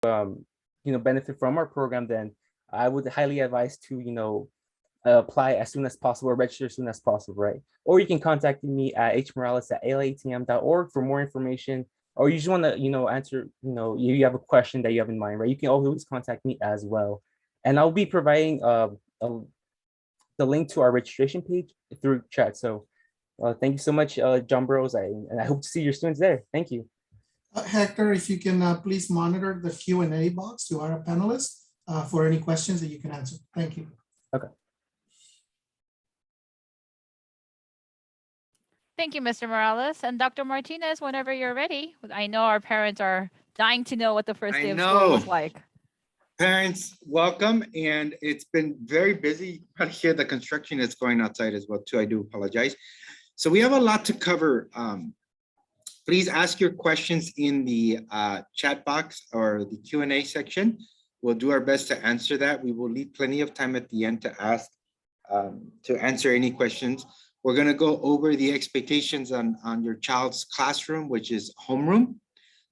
benefit from our program, then I would highly advise to, apply as soon as possible, or register as soon as possible, right? Or you can contact me at hmorales@latm.org for more information. Or you just want to, answer, you have a question that you have in mind, right? You can always contact me as well. And I'll be providing the link to our registration page through chat. So thank you so much, John Burrows, and I hope to see your students there. Thank you. Hector, if you can please monitor the Q&A box to our panelists for any questions that you can answer. Thank you. Okay. Thank you, Mr. Morales. And Dr. Martinez, whenever you're ready. I know our parents are dying to know what the first day of school was like. Parents, welcome. And it's been very busy. I hear the construction is going outside as well too. I do apologize. So we have a lot to cover. Please ask your questions in the chat box or the Q&A section. We'll do our best to answer that. We will leave plenty of time at the end to answer any questions. We're going to go over the expectations on your child's classroom, which is homeroom.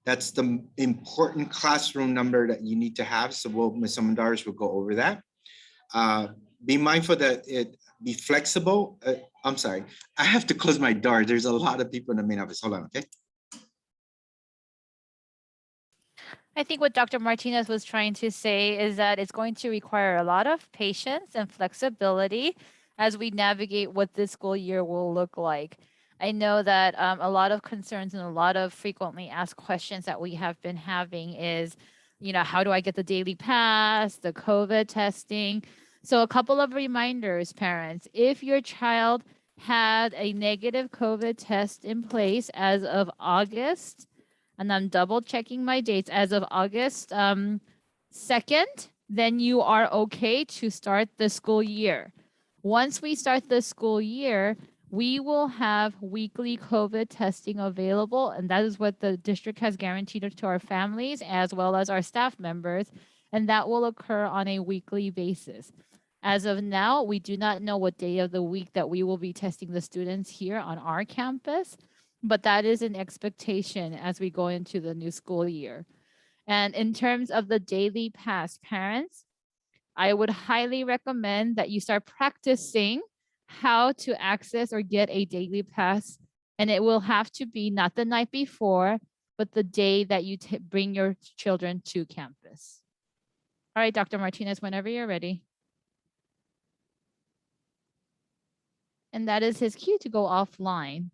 That's the important classroom number that you need to have. So Ms. Almendarez will go over that. Be mindful that it be flexible. I'm sorry, I have to close my door. There's a lot of people in the main office. Hold on, okay? I think what Dr. Martinez was trying to say is that it's going to require a lot of patience and flexibility as we navigate what this school year will look like. I know that a lot of concerns and a lot of frequently asked questions that we have been having is, how do I get the daily pass, the COVID testing? So a couple of reminders, parents, if your child had a negative COVID test in place as of August, and I'm double checking my dates, as of August 2nd, then you are okay to start the school year. Once we start the school year, we will have weekly COVID testing available, and that is what the district has guaranteed to our families as well as our staff members, and that will occur on a weekly basis. As of now, we do not know what day of the week that we will be testing the students here on our campus, but that is an expectation as we go into the new school year. And in terms of the daily pass, parents, I would highly recommend that you start practicing how to access or get a daily pass. And it will have to be not the night before, but the day that you bring your children to campus. All right, Dr. Martinez, whenever you're ready. And that is his cue to go offline,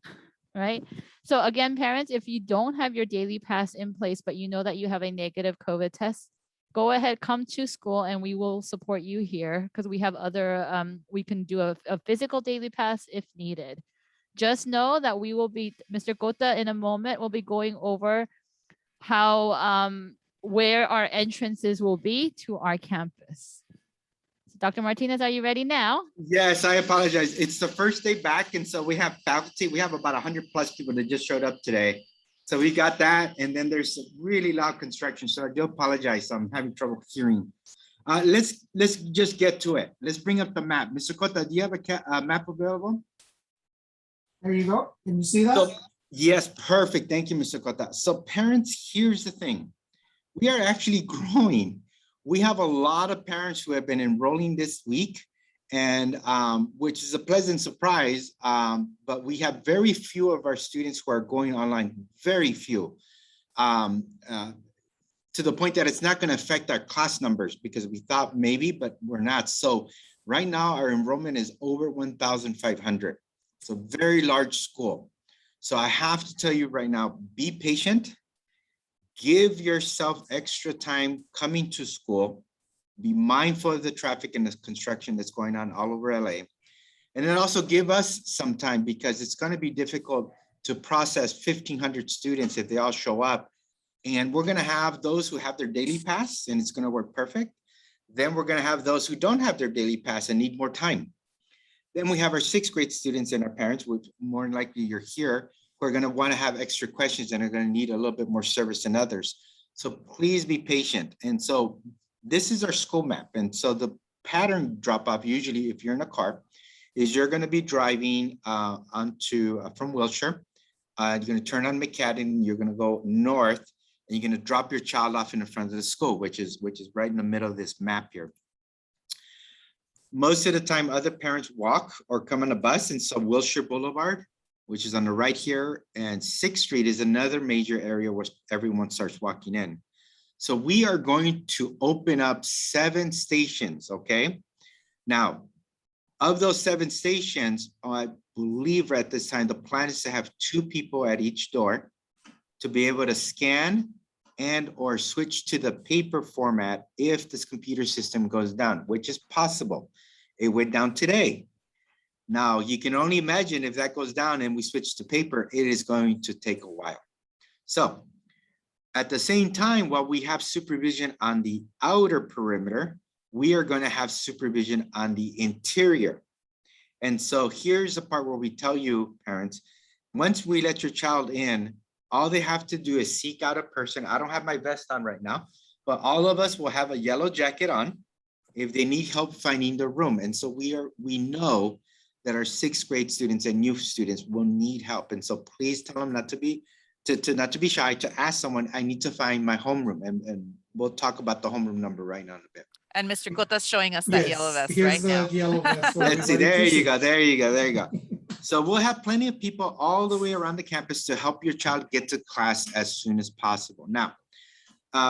right? So again, parents, if you don't have your daily pass in place, but you know that you have a negative COVID test, go ahead, come to school and we will support you here because we have other, we can do a physical daily pass if needed. Just know that we will be, Mr. Cota in a moment will be going over how, where our entrances will be to our campus. So Dr. Martinez, are you ready now? Yes, I apologize. It's the first day back. And so we have faculty, we have about 100 plus people that just showed up today. So we got that, and then there's really loud construction. So I do apologize. I'm having trouble hearing. Let's just get to it. Let's bring up the map. Mr. Cota, do you have a map available? There you go. Can you see that? So, yes, perfect. Thank you, Mr. Cota. So parents, here's the thing. We are actually growing. We have a lot of parents who have been enrolling this week, and which is a pleasant surprise, but we have very few of our students who are going online, very few, to the point that it's not going to affect our class numbers because we thought maybe, but we're not. So right now our enrollment is over 1,500. It's a very large school. So I have to tell you right now, be patient, give yourself extra time coming to school. Be mindful of the traffic and the construction that's going on all over LA. And then also give us some time because it's going to be difficult to process 1,500 students if they all show up. And we're going to have those who have their daily pass and it's going to work perfect. Then we're going to have those who don't have their daily pass and need more time. Then we have our 6th grade students and our parents, which more than likely you're here, who are going to want to have extra questions and are going to need a little bit more service than others. So please be patient. And so this is our school map. And so the pattern drop off, usually if you're in a car, is you're going to be driving from Wilshire. You're going to turn on McCadden, you're going to go north, and you're gonna drop your child off in the front of the school, which is right in the middle of this map here. Most of the time, other parents walk or come on a bus, and so Wilshire Boulevard, which is on the right here, and 6th Street is another major area where everyone starts walking in. So we are going to open up 7 stations, okay? Now, of those 7 stations, I believe at this time, the plan is to have 2 people at each door to be able to scan and or switch to the paper format if this computer system goes down, which is possible. It went down today. Now, you can only imagine if that goes down and we switch to paper, it is going to take a while. So at the same time, while we have supervision on the outer perimeter, we are going to have supervision on the interior. And so here's the part where we tell you, parents, once we let your child in, all they have to do is seek out a person. I don't have my vest on right now, but all of us will have a yellow jacket on if they need help finding the room. And so we know that our 6th grade students and youth students will need help. And so please tell them not to be shy, to ask someone, I need to find my homeroom. And we'll talk about the homeroom number right now in a bit. And Mr. Cota's showing us that yellow vest right Here's now. the yellow vest. for Let's see, everybody there to you see. go, there you go, there you go. So we'll have plenty of people all the way around the campus to help your child get to class as soon as possible. Now,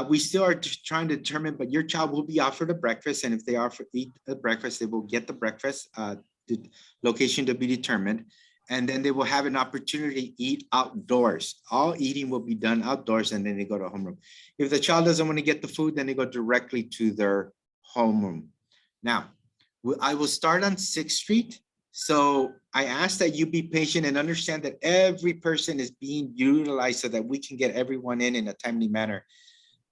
we still are trying to determine, but your child will be offered a breakfast, and if they eat the breakfast, they will get the breakfast, the location to be determined, and then they will have an opportunity to eat outdoors. All eating will be done outdoors, and then they go to homeroom. If the child doesn't want to get the food, then they go directly to their homeroom. Now, I will start on 6th Street. So I ask that you be patient and understand that every person is being utilized so that we can get everyone in a timely manner.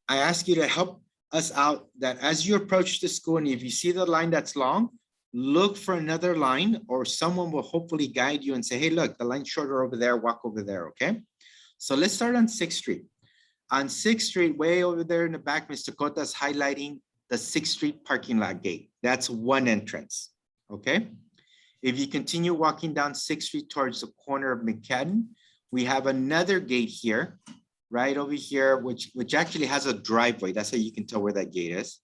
I ask you to help us out, that as you approach the school, and if you see the line that's long, look for another line, or someone will hopefully guide you and say, hey, look, the line's shorter over there, walk over there, okay? So let's start on 6th Street. On 6th Street, way over there in the back, Mr. Cota is highlighting the 6th Street parking lot gate. That's one entrance, okay? If you continue walking down 6th Street towards the corner of McCadden, we have another gate here, right over here, which actually has a driveway. That's how you can tell where that gate is.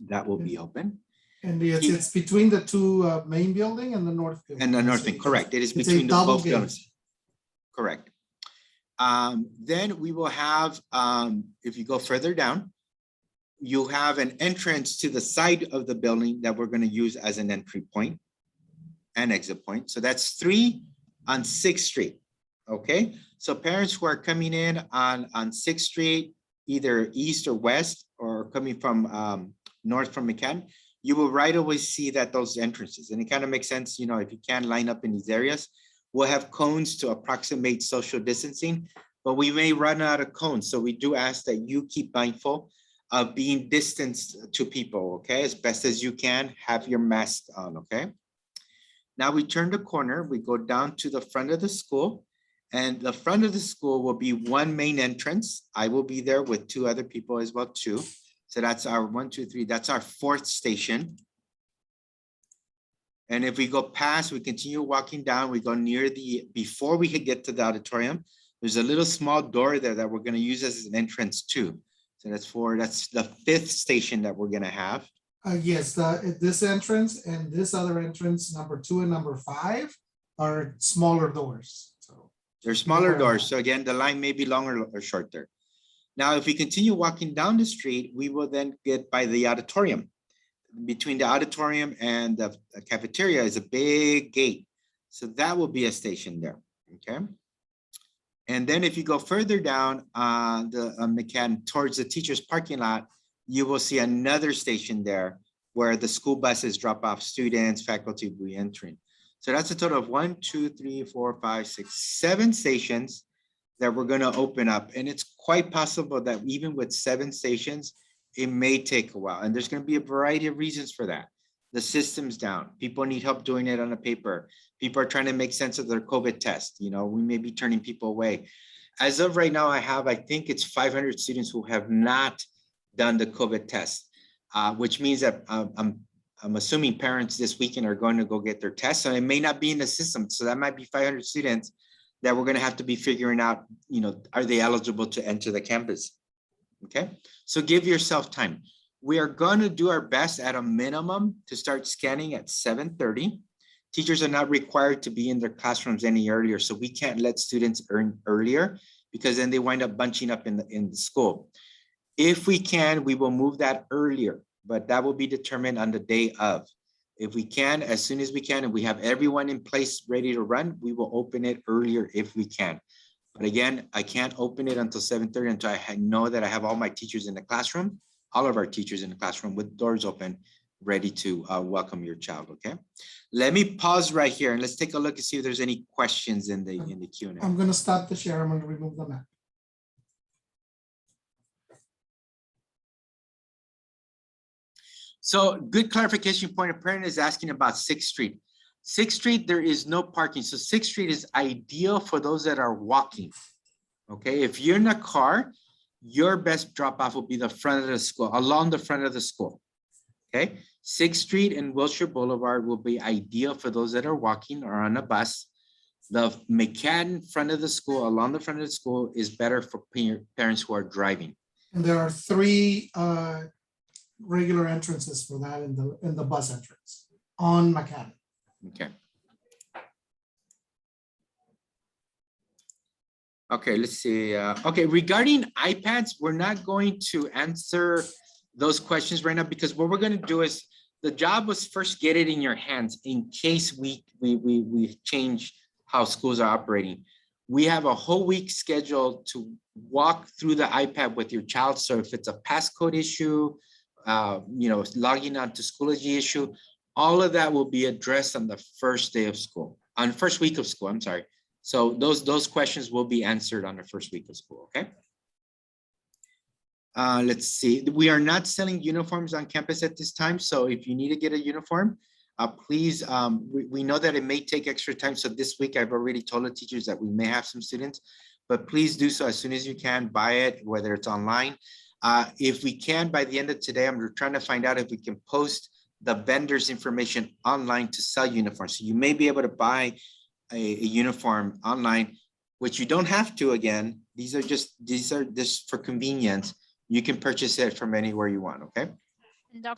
That will be open. And it's between the 2 main building and the north building. And the north thing, correct. It is It's a between the double both gate. buildings. Correct. Then we will have, if you go further down, you have an entrance to the side of the building that we're going to use as an entry point and exit point. So that's 3 on 6th Street. Okay, so parents who are coming in on 6th Street, either east or west, or coming from north from McCann, you will right away see that those entrances, and it kind of makes sense, you know, if you can line up in these areas. We'll have cones to approximate social distancing, but we may run out of cones. So we do ask that you keep mindful of being distanced to people, okay? As best as you can, have your mask on, okay? Now we turn the corner, we go down to the front of the school, and the front of the school will be one main entrance. I will be there with 2 other people as well too. So that's our 1, 2, 3, that's our 4th station. And if we go past, we continue walking down, we go near before we get to the auditorium, there's a little small door there that we're gonna use as an entrance too. So that's the 5th station that we're gonna have. Yes, this entrance and this other entrance, number 2 and number 5, are smaller doors. So They're smaller Lower doors. line. So again, the line may be longer or shorter. Now, if we continue walking down the street, we will then get by the auditorium. Between the auditorium and the cafeteria is a big gate. So that will be a station there, okay? And then if you go further down the McCann towards the teacher's parking lot, you will see another station there where the school buses drop off students, faculty re-entering. So that's a total of 1, 2, 3, 4, 5, 6, 7 stations that we're gonna open up. And it's quite possible that even with 7 stations, it may take a while. And there's gonna be a variety of reasons for that. The system's down. People need help doing it on a paper. People are trying to make sense of their COVID test. You know, we may be turning people away. As of right now, I think it's 500 students who have not done the COVID test, which means that I'm assuming parents this weekend are going to go get their tests. So it may not be in the system. So that might be 500 students that we're gonna have to be figuring out, you know, are they eligible to enter the campus? Okay, so give yourself time. We are gonna do our best at a minimum to start scanning at 7:30. Teachers are not required to be in their classrooms any earlier, so we can't let students earn earlier because then they wind up bunching up in the school. If we can, we will move that earlier, but that will be determined on the day of. If we can, as soon as we can, and we have everyone in place ready to run, we will open it earlier if we can. But again, I can't open it until 7:30 until I know that I have all my teachers in the classroom, all of our teachers in the classroom with doors open, ready to welcome your child, okay? Let me pause right here and let's take a look and see if there's any questions in the Q&A. I'm gonna stop the share. I'm gonna remove the map. So good clarification point. A parent is asking about 6th Street. 6th Street, there is no parking. So 6th Street is ideal for those that are walking. Okay, if you're in a car, your best drop off will be the front of the school, along the front of the school. Okay, 6th Street and Wilshire Boulevard will be ideal for those that are walking or on a bus. The McCadden front of the school, along the front of the school, is better for parents who are driving. And there are 3 regular entrances for that in the bus entrance on McCadden. Okay. Okay, let's see. Okay, regarding iPads, we're not going to answer those questions right now because what we're going to do is the job was first get it in your hands in case we change how schools are operating. We have a whole week scheduled to walk through the iPad with your child. So if it's a passcode issue, you know, logging on to Schoology issue, all of that will be addressed on the first day of school, on the first week of school, I'm sorry. So those questions will be answered on the first week of school, okay? Let's see, we are not selling uniforms on campus at this time. So if you need to get a uniform, please, we know that it may take extra time. So this week I've already told the teachers that we may have some students, but please do so as soon as you can, buy it, whether it's online. If we can, by the end of today, I'm trying to find out if we can post the vendor's information online to sell uniforms. So you may be able to buy a uniform online, which you don't have to. Again, these are just for convenience. You can purchase it from anywhere you want, okay?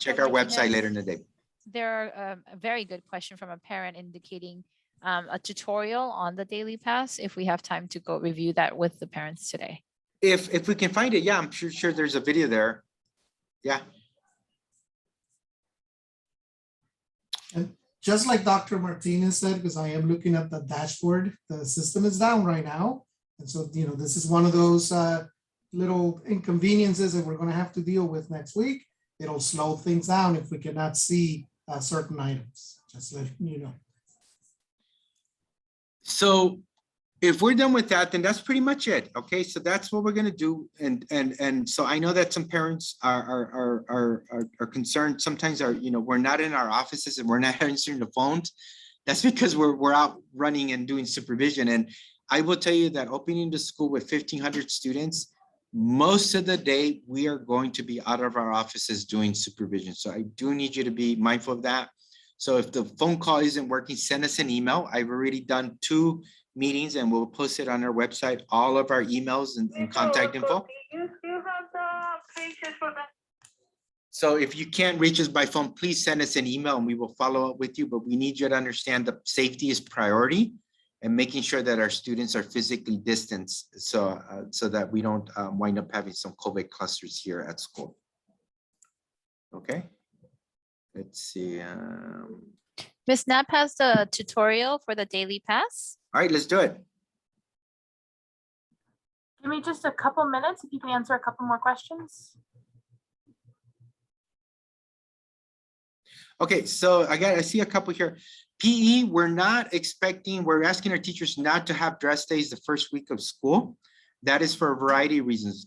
Check our website later in the day. There are a very good question from a parent indicating a tutorial on the Daily Pass, if we have time to go review that with the parents today. If we can find it, yeah, I'm sure there's a video there. Yeah. And just like Dr. Martinez said, because I am looking at the dashboard, the system is down right now. And so, you know, this is one of those little inconveniences that we're going to have to deal with next week. It'll slow things down if we cannot see certain items, just let you know. So if we're done with that, then that's pretty much it. Okay, so that's what we're gonna do. And so I know that some parents are concerned. Sometimes we're not in our offices and we're not answering the phones. That's because we're out running and doing supervision. And I will tell you that opening the school with 1,500 students, most of the day we are going to be out of our offices doing supervision. So I do need you to be mindful of that. So if the phone call isn't working, send us an email. I've already done 2 meetings and we'll post it on our website, all of our emails and contact info. So if you can't reach us by phone, please send us an email and we will follow up with you. But we need you to understand that safety is priority and making sure that our students are physically distanced so that we don't wind up having some COVID clusters here at school. Okay, let's see. Ms. Knapp has the tutorial for the Daily Pass. All right, let's do it. Give me just a couple minutes if you can answer a couple more questions. Okay, so I see a couple here. PE, we're asking our teachers not to have dress days the first week of school. That is for a variety of reasons.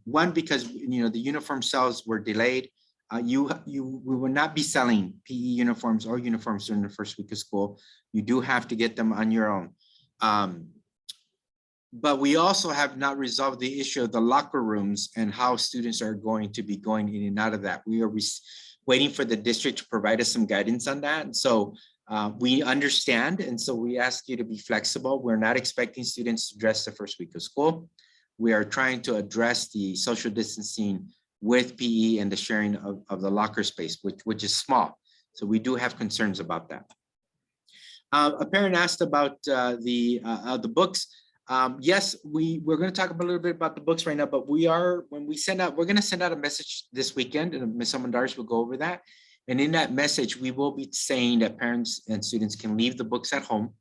One, because the uniform sales were delayed. We will not be selling PE uniforms or uniforms during the first week of school. You do have to get them on your own. But we also have not resolved the issue of the locker rooms and how students are going to be going in and out of that. We are waiting for the district to provide us some guidance on that. And so We understand, and so we ask you to be flexible. We're not expecting students to dress the first week of school. We are trying to address the social distancing with PE and the sharing of the locker space, which is small. So we do have concerns about that. A parent asked about the books. Yes, we're going to talk a little bit about the books right now, but we're going to send out a message this weekend, and Ms. Almendarez will go over that. And in that message, we will be saying that parents and students can leave the books at home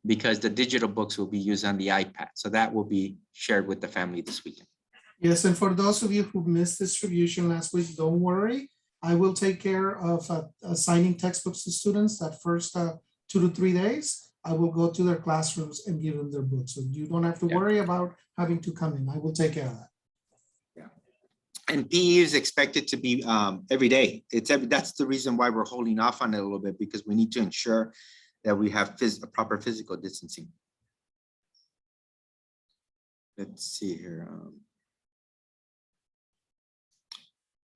because the digital books will be used on the iPad. So that will be shared with the family this weekend. Yes, and for those of you who missed distribution last week, don't worry. I will take care of assigning textbooks to students that first 2 to 3 days. I will go to their classrooms and give them their books. So you don't have to worry about having to come in. I will take care of that. And PE is expected to be every day. That's the reason why we're holding off on it a little bit, because we need to ensure that we have proper physical distancing. Let's see here.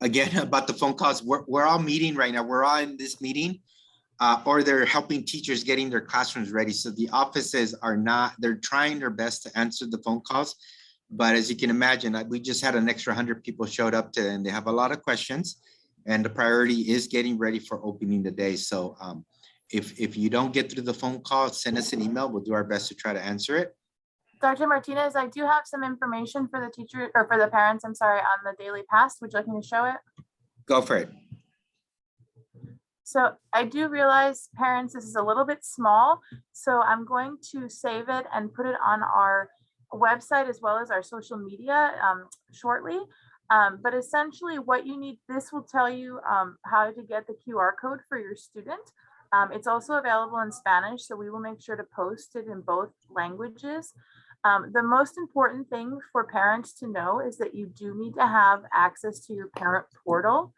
Again, about the phone calls, we're all meeting right now. We're all in this meeting, or they're helping teachers getting their classrooms ready. So the offices are not, they're trying their best to answer the phone calls. But as you can imagine, we just had an extra 100 people showed up to, and they have a lot of questions. And the priority is getting ready for opening the day. So if you don't get through the phone call, send us an email. We'll do our best to try to answer it. Dr. Martinez, I do have some information for the teacher or for the parents, I'm sorry, on the Daily Pass. Would you like me to show it? Go for it. So I do realize, parents, this is a little bit small. So I'm going to save it and put it on our website as well as our social media shortly. But essentially what you need, this will tell you how to get the QR code for your student. It's also available in Spanish, so we will make sure to post it in both languages. The most important thing for parents to know is that you do need to have access to your parent portal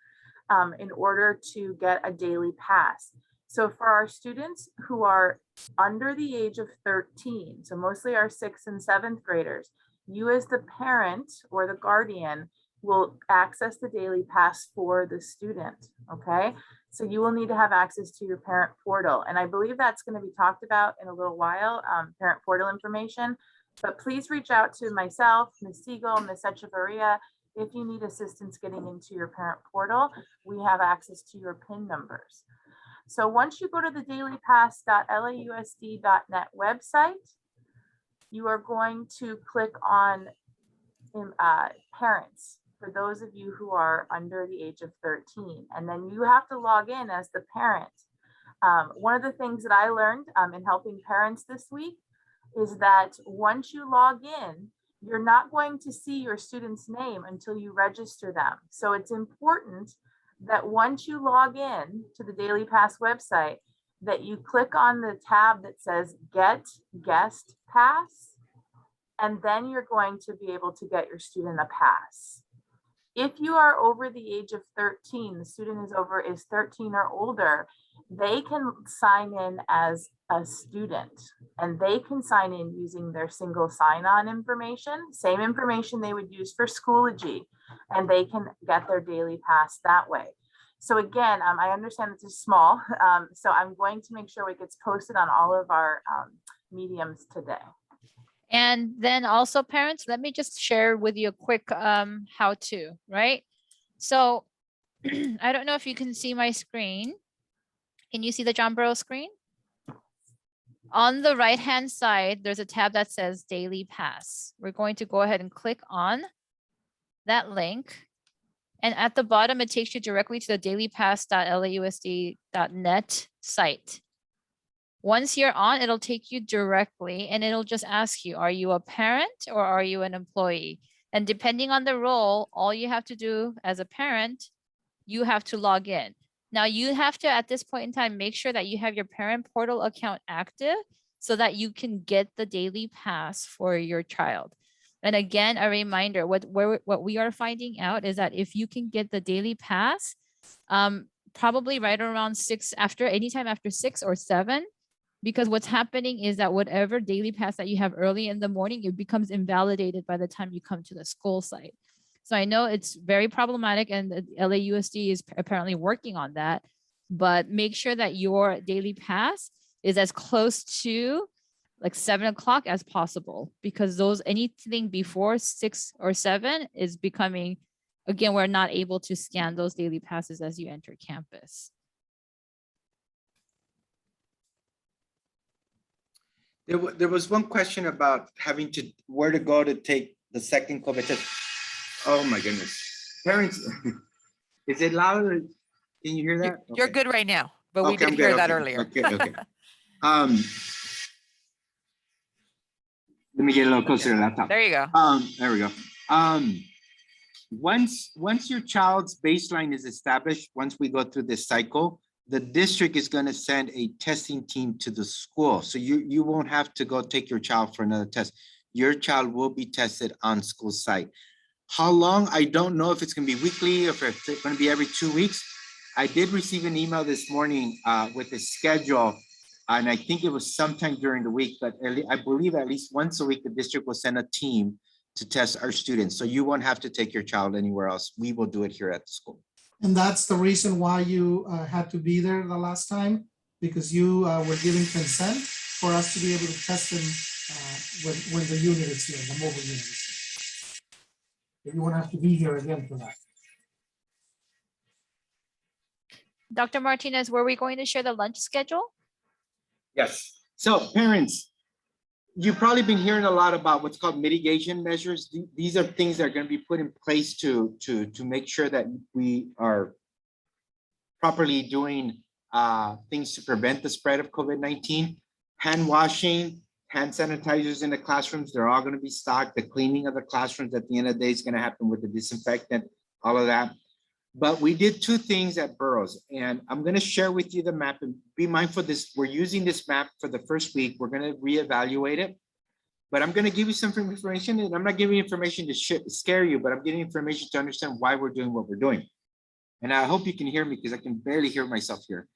in order to get a daily pass. So for our students who are under the age of 13, so mostly our 6th and 7th graders, you as the parent or the guardian will access the daily pass for the student, okay? So you will need to have access to your parent portal. And I believe that's going to be talked about in a little while, parent portal information. But please reach out to myself, Ms. Siegel, Ms. Echevarria. If you need assistance getting into your parent portal, we have access to your PIN numbers. So once you go to the dailypass.lausd.net website, you are going to click on parents for those of you who are under the age of 13. And then you have to log in as the parent. One of the things that I learned in helping parents this week is that once you log in, you're not going to see your student's name until you register them. So it's important that once you log in to the Daily Pass website, that you click on the tab that says Get Guest Pass, and then you're going to be able to get your student a pass. If you are over the age of 13, the student is 13 or older, they can sign in as a student, and they can sign in using their single sign-on information, same information they would use for Schoology, and they can get their daily pass that way. So again, I understand this is small, so I'm going to make sure it gets posted on all of our mediums today. And then also parents, let me just share with you a quick how-to, right? So I don't know if you can see my screen. Can you see the John Burroughs screen? On the right-hand side, there's a tab that says Daily Pass. We're going to go ahead and click on that link. And at the bottom, it takes you directly to the dailypass.lausd.net site. Once you're on, it'll take you directly and it'll just ask you, are you a parent or are you an employee? And depending on the role, all you have to do as a parent, you have to log in. Now you have to, at this point in time, make sure that you have your parent portal account active so that you can get the daily pass for your child. And again, a reminder, what we are finding out is that if you can get the daily pass, probably right around anytime after 6 or 7, because what's happening is that whatever daily pass that you have early in the morning, it becomes invalidated by the time you come to the school site. So I know it's very problematic and the LAUSD is apparently working on that, but make sure that your daily pass is as close to like 7 o'clock as possible, because those anything before 6 or 7 is becoming, again, we're not able to scan those daily passes as you enter campus. There was one question about having to, where to go to take the second COVID test. Oh my goodness. Parents, is it louder? Can you hear that? You're Okay. good right now, but we Okay, did I'm hear good. that Okay, earlier. Okay, okay. Let me get a little closer to the laptop. There you go. There we go. Once your child's baseline is established, once we go through this cycle, the district is going to send a testing team to the school. So you won't have to go take your child for another test. Your child will be tested on school site. How long? I don't know if it's going to be weekly or if it's going to be every 2 weeks. I did receive an email this morning with a schedule, and I think it was sometime during the week, but I believe at least once a week, the district will send a team to test our students. So you won't have to take your child anywhere else. We will do it here at the school. And that's the reason why you had to be there the last time, because you were giving consent for us to be able to test them when the unit is here, the mobile unit is here. You won't have to be here again for that. Dr. Martinez, were we going to share the lunch schedule? Yes. So parents, you've probably been hearing a lot about what's called mitigation measures. These are things that are going to be put in place to make sure that we are properly doing things to prevent the spread of COVID-19. Hand washing, hand sanitizers in the classrooms, they're all going to be stocked. The cleaning of the classrooms at the end of the day is going to happen with the disinfectant, all of that. But we did 2 things at Burroughs, and I'm going to share with you the map, and be mindful of this. We're using this map for the first week. We're going to reevaluate it, but I'm going to give you some information, and I'm not giving you information to scare you, but I'm giving information to understand why we're doing what we're doing. And I hope you can hear me because I can barely hear myself here.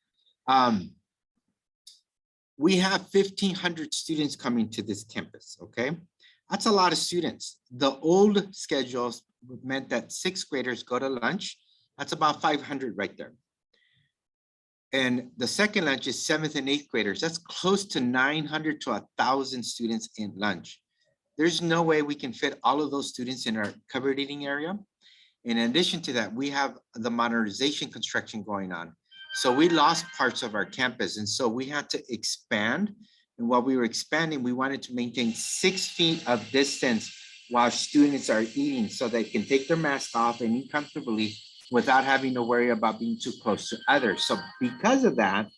We have 1,500 students coming to this campus, okay? That's a lot of students. The old schedules meant that 6th graders go to lunch. That's about 500 right there. And the second lunch is 7th and 8th graders. That's close to 900 to 1,000 students in lunch. There's no way we can fit all of those students in our covered eating area. In addition to that, we have the modernization construction going on. So we lost parts of our campus. And so we had to expand. And while we were expanding, we wanted to maintain 6 feet of distance while students are eating so they can take their mask off and eat comfortably without having to worry about being too close to others. So because of that,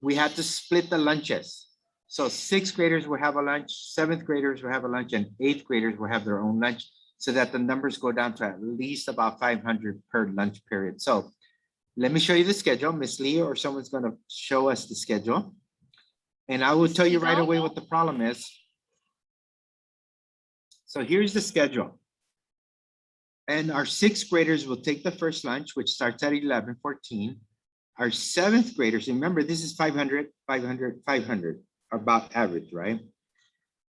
we had to split the lunches. So 6th graders will have a lunch, 7th graders will have a lunch, and 8th graders will have their own lunch so that the numbers go down to at least about 500 per lunch period. So let me show you the schedule. Miss Lee or someone's gonna show us the schedule. And I will tell you right away what the problem is. So here's the schedule. And our 6th graders will take the first lunch, which starts at 11:14. Our 7th graders, remember this is 500, 500, 500, about average, right?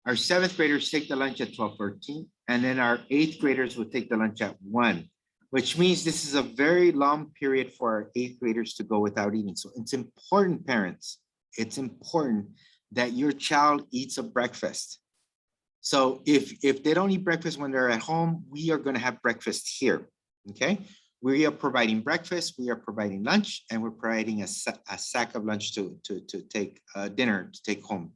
Our 7th graders take the lunch at 12:13, and then our 8th graders will take the lunch at 1, which means this is a very long period for our 8th graders to go without eating. So it's important, parents, it's important that your child eats a breakfast. So if they don't eat breakfast when they're at home, we are going to have breakfast here, okay? We are providing breakfast, we are providing lunch, and we're providing a sack of lunch to take dinner to take home.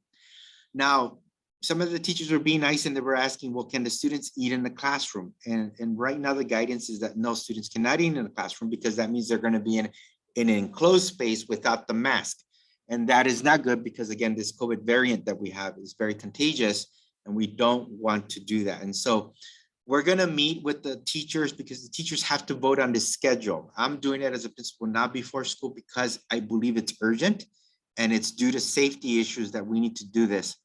Now, some of the teachers were being nice and they were asking, well, can the students eat in the classroom? And right now the guidance is that no, students cannot eat in the classroom because that means they're going to be in an enclosed space without the mask. And that is not good because again, this COVID variant that we have is very contagious. And we don't want to do that. And so we're going to meet with the teachers because the teachers have to vote on this schedule. I'm doing it as a principal, not before school, because I believe it's urgent and it's due to safety issues that we need to do this.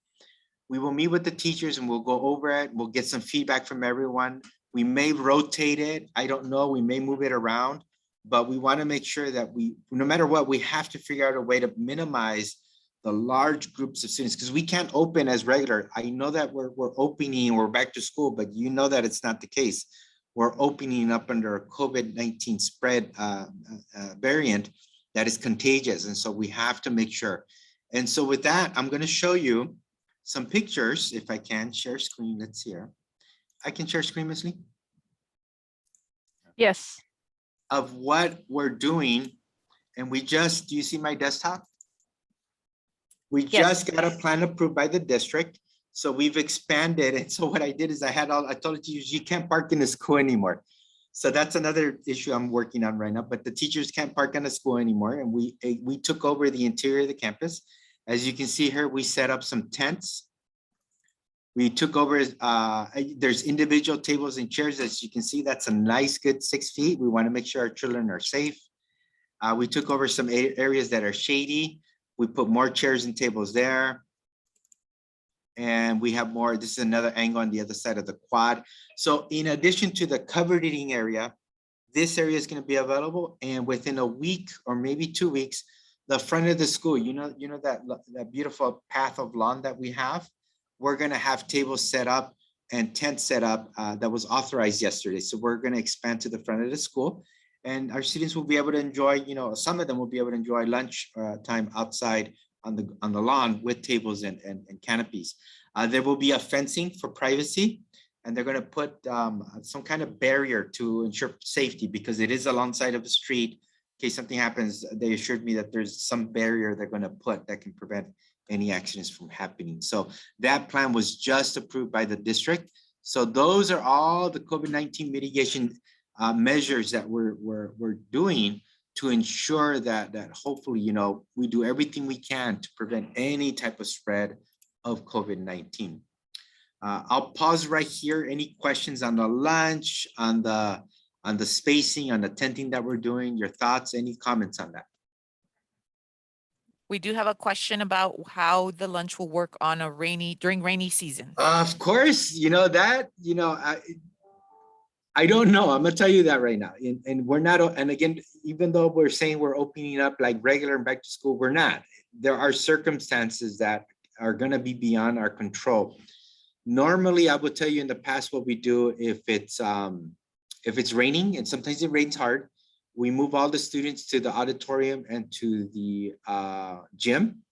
We will meet with the teachers and we'll go over it. We'll get some feedback from everyone. We may rotate it. I don't know. We may move it around, but we want to make sure that no matter what, we have to figure out a way to minimize the large groups of students, because we can't open as regular. I know that we're opening, we're back to school, but you know that it's not the case. We're opening up under a COVID-19 spread variant, that is contagious. And so we have to make sure. And so with that, I'm going to show you some pictures. If I can share screen, let's see here. I can share screen, Ms. Lee, Yes. of what we're doing. And we just, do you see my desktop? We Yes. just got a plan approved by the district. So we've expanded. And so what I did is I told you can't park in the school anymore. So that's another issue I'm working on right now, but the teachers can't park in the school anymore. And we took over the interior of the campus. As you can see here, we set up some tents. We took over, there's individual tables and chairs. As you can see, that's a nice, good 6 feet. We want to make sure our children are safe. We took over some areas that are shady. We put more chairs and tables there. And we have more, this is another angle on the other side of the quad. So in addition to the covered eating area, this area is going to be available. And within a week or maybe 2 weeks, the front of the school, you know that beautiful path of lawn that we have, we're going to have tables set up and tents set up that was authorized yesterday. So we're going to expand to the front of the school. And our students will be able to enjoy, some of them will be able to enjoy lunch time outside on the lawn with tables and canopies. There will be a fencing for privacy, and they're going to put some kind of barrier to ensure safety because it is alongside of the street. In case something happens, they assured me that there's some barrier they're going to put that can prevent any accidents from happening. So that plan was just approved by the district. So those are all the COVID-19 mitigation measures that we're doing to ensure that hopefully, we do everything we can to prevent any type of spread of COVID-19. I'll pause right here. Any questions on the lunch, on the spacing, on the tenting that we're doing, your thoughts, any comments on that? We do have a question about how the lunch will work on during rainy season. Of course, I don't know. I'm gonna tell you that right now. And we're not, and again, even though we're saying we're opening up like regular and back to school, we're not. There are circumstances that are gonna be beyond our control. Normally, I would tell you in the past what we do if it's raining, and sometimes it rains hard, we move all the students to the auditorium and to the gym.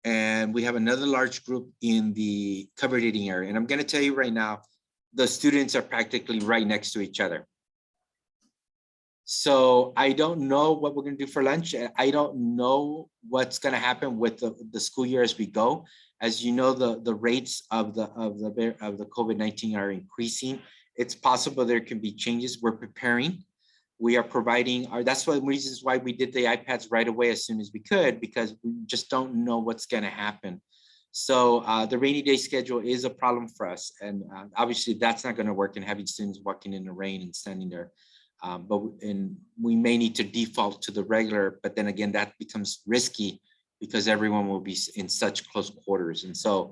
And we have another large group in the covered eating area. And I'm gonna tell you right now, the students are practically right next to each other. So I don't know what we're gonna do for lunch. I don't know what's gonna happen with the school year as we go. As you know, the rates of the COVID-19 are increasing. It's possible there can be changes. We're preparing. We are providing that's one of the reasons why we did the iPads right away as soon as we could, because we just don't know what's gonna happen. So the rainy day schedule is a problem for us. And obviously that's not gonna work in having students walking in the rain and standing there. And we may need to default to the regular, but then again, that becomes risky because everyone will be in such close quarters. And so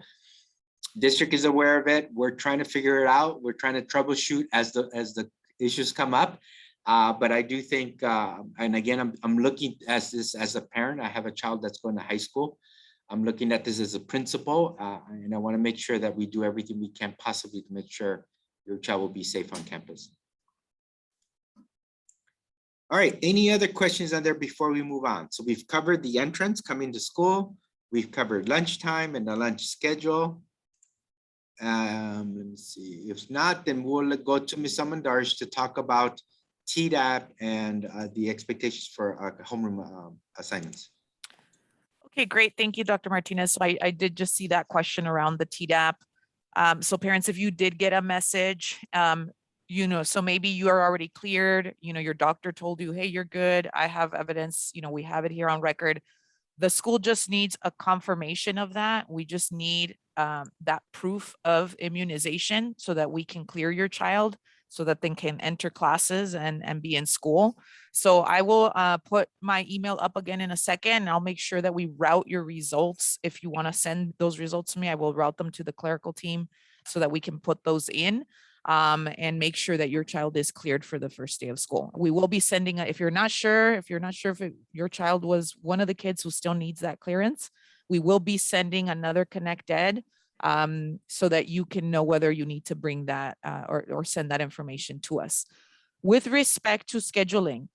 district is aware of it. We're trying to figure it out. We're trying to troubleshoot as the issues come up. But I do think, and again, I'm looking at this as a parent. I have a child that's going to high school. I'm looking at this as a principal, and I want to make sure that we do everything we can possibly to make sure your child will be safe on campus. All right, any other questions on there before we move on? So we've covered the entrance coming to school. We've covered lunchtime and the lunch schedule. Let me see. If not, then we'll go to Ms. Almendarez to talk about TDAP and the expectations for homeroom assignments. Okay, great. Thank you, Dr. Martinez. So I did just see that question around the TDAP. So parents, if you did get a message, so maybe you are already cleared, your doctor told you, hey, you're good. I have evidence, we have it here on record. The school just needs a confirmation of that. We just need that proof of immunization so that we can clear your child so that they can enter classes and be in school. So I will put my email up again in a second, and I'll make sure that we route your results. If you want to send those results to me, I will route them to the clerical team so that we can put those in and make sure that your child is cleared for the first day of school. We will be sending, if you're not sure if your child was one of the kids who still needs that clearance, we will be sending another Connect Ed so that you can know whether you need to bring that or send that information to us. With respect to scheduling,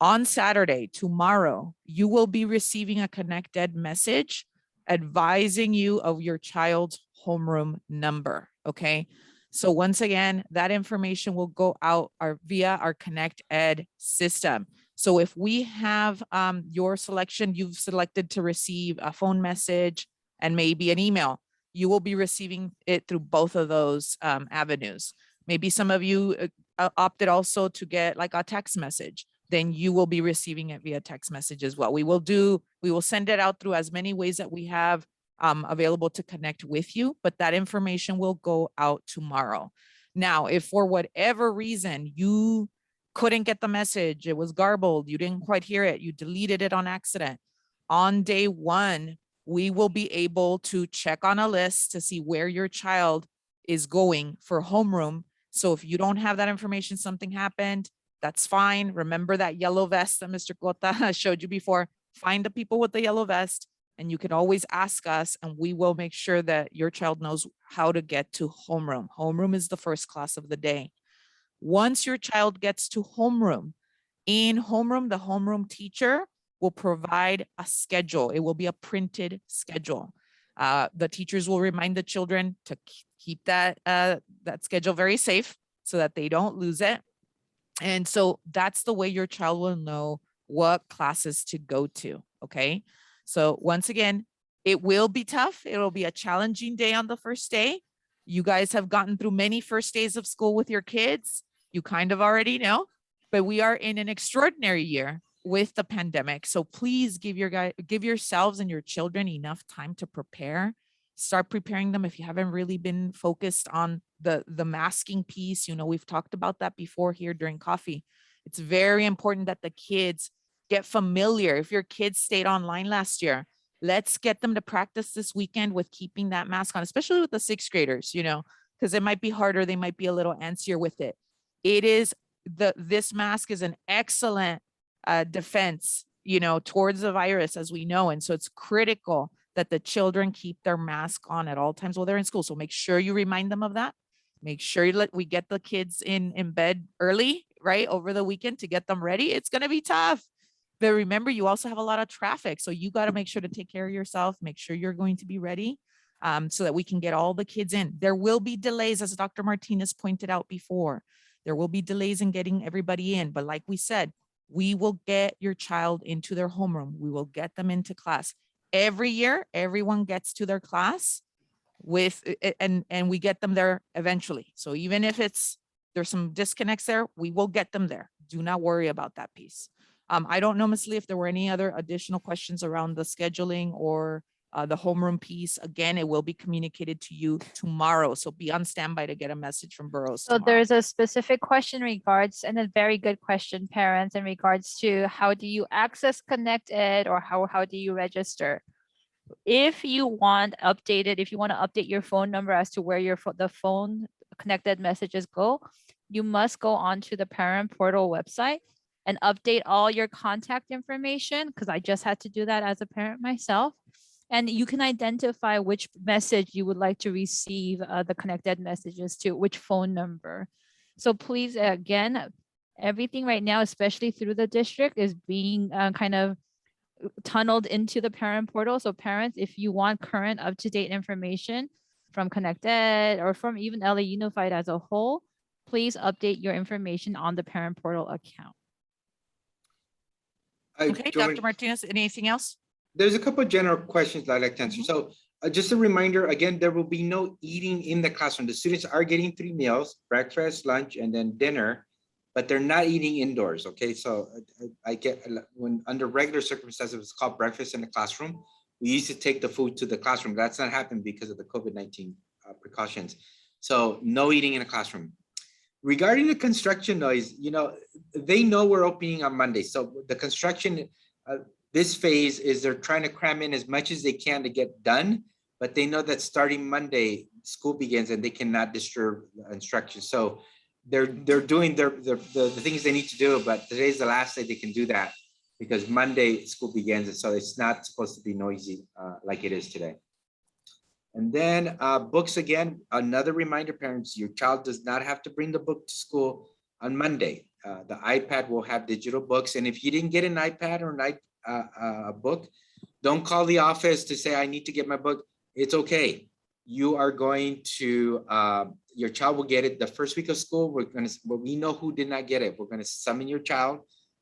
On Saturday, tomorrow, you will be receiving a ConnectEd message advising you of your child's homeroom number, okay? So once again, that information will go out via our ConnectEd system. So if we have your selection, you've selected to receive a phone message and maybe an email, you will be receiving it through both of those avenues. Maybe some of you opted also to get like a text message, then you will be receiving it via text message as well. We will send it out through as many ways that we have available to connect with you, but that information will go out tomorrow. Now, if for whatever reason you couldn't get the message, it was garbled, you didn't quite hear it, you deleted it on accident, on day one, we will be able to check on a list to see where your child is going for homeroom. So if you don't have that information, something happened, that's fine. Remember that yellow vest that Mr. Cota showed you before. Find the people with the yellow vest, and you can always ask us, and we will make sure that your child knows how to get to homeroom. Homeroom is the first class of the day. Once your child gets to homeroom, in homeroom, the homeroom teacher will provide a schedule. It will be a printed schedule. The teachers will remind the children to keep that schedule very safe so that they don't lose it. And so that's the way your child will know what classes to go to, okay? So once again, it will be tough. It will be a challenging day on the first day. You guys have gotten through many first days of school with your kids. You kind of already know, but we are in an extraordinary year with the pandemic. So please give yourselves and your children enough time to prepare. Start preparing them if you haven't really been focused on the masking piece. You know, we've talked about that before here during coffee. It's very important that the kids get familiar. If your kids stayed online last year, let's get them to practice this weekend with keeping that mask on, especially with the sixth graders, you know, because it might be harder. They might be a little antsier with it. This mask is an excellent defense, you know, towards the virus, as we know. And so it's critical that the children keep their mask on at all times while they're in school. So make sure you remind them of that. Make sure we get the kids in bed early, right, over the weekend to get them ready. It's going to be tough. But remember, you also have a lot of traffic. So you got to make sure to take care of yourself, make sure you're going to be ready so that we can get all the kids in. There will be delays, as Dr. Martinez pointed out before. There will be delays in getting everybody in. But like we said, we will get your child into their homeroom. We will get them into class. Every year, everyone gets to their class and we get them there eventually. So even if there's some disconnects there, we will get them there. Do not worry about that piece. I don't know, Ms. Lee, if there were any other additional questions around the scheduling or the homeroom piece. Again, it will be communicated to you tomorrow. So be on standby to get a message from Burroughs So tomorrow. there's a specific question and a very good question, parents, in regards to how do you access ConnectEd or how do you register? If you want to update your phone number as to where the phone ConnectEd messages go, you must go onto the parent portal website and update all your contact information, because I just had to do that as a parent myself. And you can identify which message you would like to receive the ConnectEd messages to, which phone number. So please, again, everything right now, especially through the district, is being kind of tunneled into the parent portal. So parents, if you want current up-to-date information from ConnectEd or from even LA Unified as a whole, please update your information on the parent portal account. Okay, Dr. Martinez, anything else? There's a couple of general questions I'd like to answer. So just a reminder, again, there will be no eating in the classroom. The students are getting 3 meals, breakfast, lunch, and then dinner, but they're not eating indoors, okay? So I get, when under regular circumstances, it's called breakfast in the classroom. We used to take the food to the classroom. That's not happening because of the COVID-19 precautions. So no eating in the classroom. Regarding the construction noise, you know, they know we're opening on Monday. So the construction, this phase is they're trying to cram in as much as they can to get done, but they know that starting Monday, school begins and they cannot disturb instruction. So they're doing the things they need to do, but today's the last day they can do that because Monday school begins. And so it's not supposed to be noisy like it is today. And then books, again, another reminder, parents, your child does not have to bring the book to school on Monday. the iPad will have digital books. And if you didn't get an iPad or a book, don't call the office to say, I need to get my book. It's okay. You are going to, your child will get it the first week of school. But we know who did not get it. We're going to summon your child.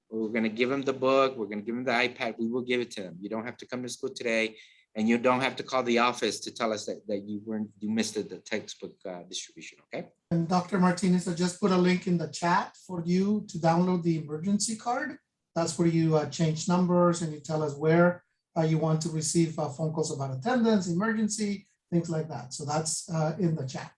We're going to give them the book. We're going to give them the iPad. We will give it to them. You don't have to come to school today. And you don't have to call the office to tell us that you missed the textbook distribution, okay? And Dr. Martinez, I just put a link in the chat for you to download the emergency card. That's where you change numbers and you tell us where you want to receive phone calls about attendance, emergency, things like that. So that's in the chat.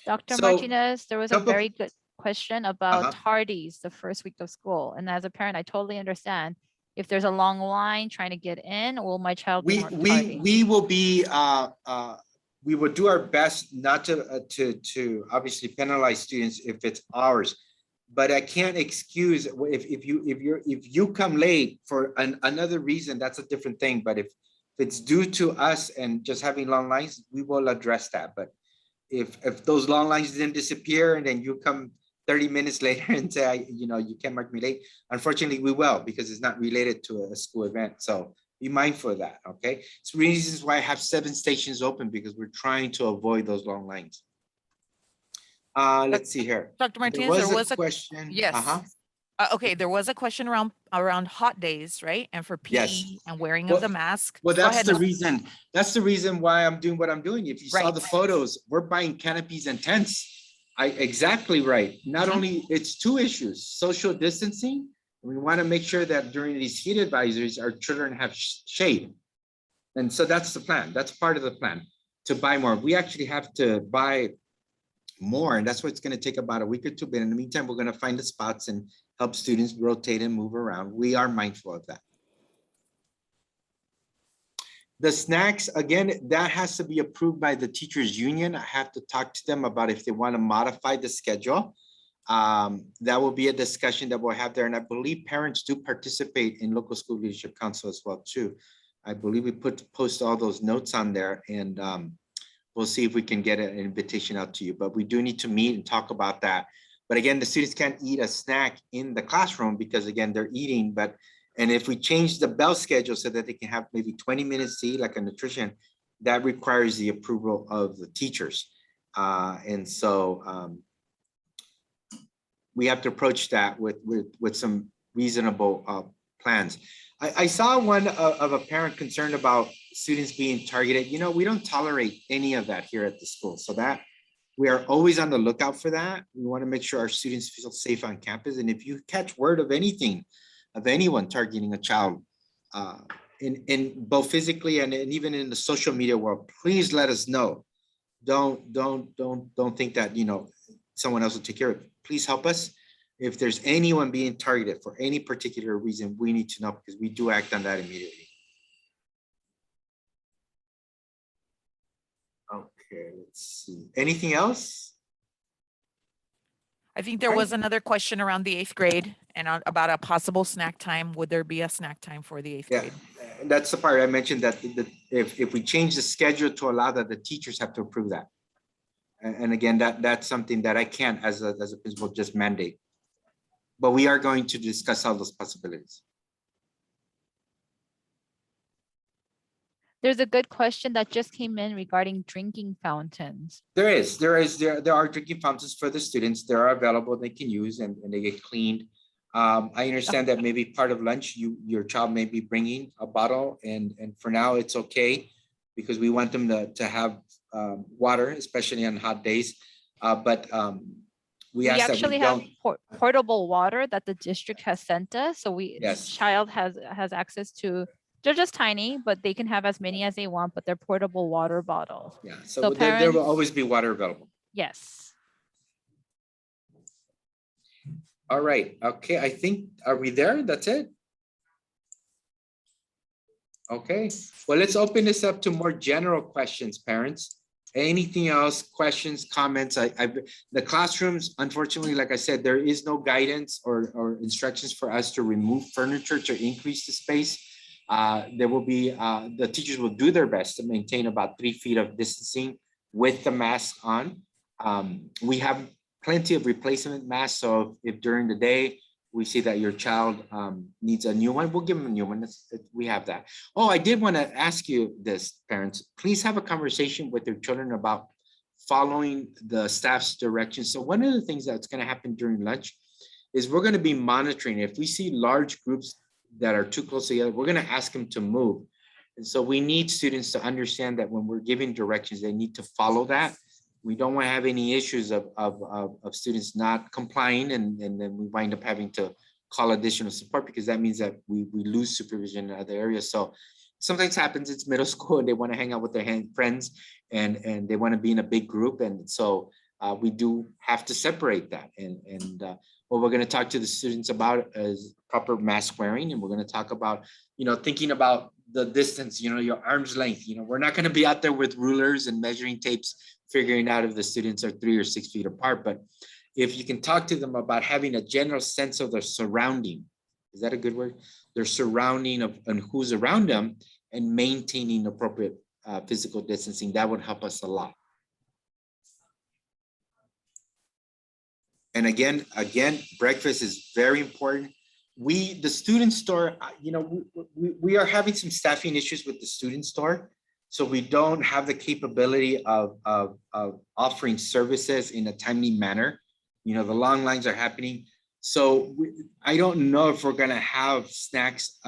Dr. So, Martinez, there was a couple- very good question about Uh-huh. tardies the first week of school. And as a parent, I totally understand. If there's a long line trying to get in, will my child be more tardy? We will be we will do our best not to obviously penalize students if it's ours, but I can't excuse if you come late for another reason, that's a different thing. But if it's due to us and just having long lines, we will address that. But if those long lines didn't disappear and then you come 30 minutes later and say, you can't mark me late, unfortunately we will, because it's not related to a school event. So be mindful of that, okay? It's reasons why I have 7 stations open, because we're trying to avoid those long lines. Let's see here. Dr. Martinez, there was a question. yes. Okay, there was a question around hot days, right? And for PE Yes. and wearing Well- of the mask. Well, Go that's ahead, the Doc- reason. That's the reason why I'm doing what I'm doing. If you saw the Right. photos, we're buying canopies and tents. Exactly right. Not Mhm. only, it's 2 issues, social distancing. We want to make sure that during these heat advisories, our children have shade. And so that's the plan. That's part of the plan, to buy more. We actually have to buy more, and that's what's going to take about a week or 2. But in the meantime, we're going to find the spots and help students rotate and move around. We are mindful of that. The snacks, again, that has to be approved by the teachers union. I have to talk to them about if they want to modify the schedule. That will be a discussion that we'll have there. And I believe parents do participate in local school leadership council as well too. I believe we post all those notes on there, and we'll see if we can get an invitation out to you. But we do need to meet and talk about that. But again, the students can't eat a snack in the classroom because again, they're eating, and if we change the bell schedule so that they can have maybe 20 minutes to eat like a nutrition, that requires the approval of the teachers. And so we have to approach that with some reasonable plans. I saw one of a parent concerned about students being targeted. We don't tolerate any of that here at the school. So that we are always on the lookout for that. We want to make sure our students feel safe on campus. And if you catch word of anything, of anyone targeting a child in both physically and even in the social media world, please let us know. Don't think that someone else will take care of it. Please help us. If there's anyone being targeted for any particular reason, we need to know, because we do act on that immediately. Okay, let's see. Anything else? I think there was another question around the 8th grade and about a possible snack time. Would there be a snack time for the 8th Yeah, grade? that's the part I mentioned, that if we change the schedule to allow that, the teachers have to approve that. And again, that's something that I can't, as a principal, just mandate. But we are going to discuss all those possibilities. There's a good question that just came in regarding drinking fountains. There are drinking fountains for the students. They are available, they can use, and they get cleaned. I understand that maybe part of lunch, your child may be bringing a bottle, and for now it's okay, because we want them to have water, especially on hot days. But we ask that we actually have don't. portable water that the district has sent us. So Yes. child has access to, they're just tiny, but they can have as many as they want, but they're portable water bottles. Yeah, So so there will parents- always be water available. Yes. All right, okay, I think, are we there? That's it? Okay, well, let's open this up to more general questions, parents. Anything else, questions, comments? The classrooms, unfortunately, like I said, there is no guidance or instructions for us to remove furniture to increase the space. There will be, the teachers will do their best to maintain about 3 feet of distancing with the mask on. We have plenty of replacement masks. So if during the day we see that your child needs a new one, we'll give them a new one. We have that. Oh, I did want to ask you this, parents. Please have a conversation with your children about following the staff's directions. So one of the things that's going to happen during lunch is we're going to be monitoring. If we see large groups that are too close together, we're going to ask them to move. And so we need students to understand that when we're giving directions, they need to follow that. We don't want to have any issues of students not complying, and then we wind up having to call additional support, because that means that we lose supervision in other areas. So sometimes happens, it's middle school and they want to hang out with their friends and they want to be in a big group. And so we do have to separate that. And what we're going to talk to the students about is proper mask wearing. And we're going to talk about, thinking about the distance, your arm's length. We're not going to be out there with rulers and measuring tapes, figuring out if the students are 3 or 6 feet apart. But if you can talk to them about having a general sense of their surrounding, is that a good word? Their surrounding and who's around them, and maintaining appropriate physical distancing, that would help us a lot. And again, breakfast is very important. The student store, we are having some staffing issues with the student store. So we don't have the capability of offering services in a timely manner. The long lines are happening. So I don't know if we're gonna have snacks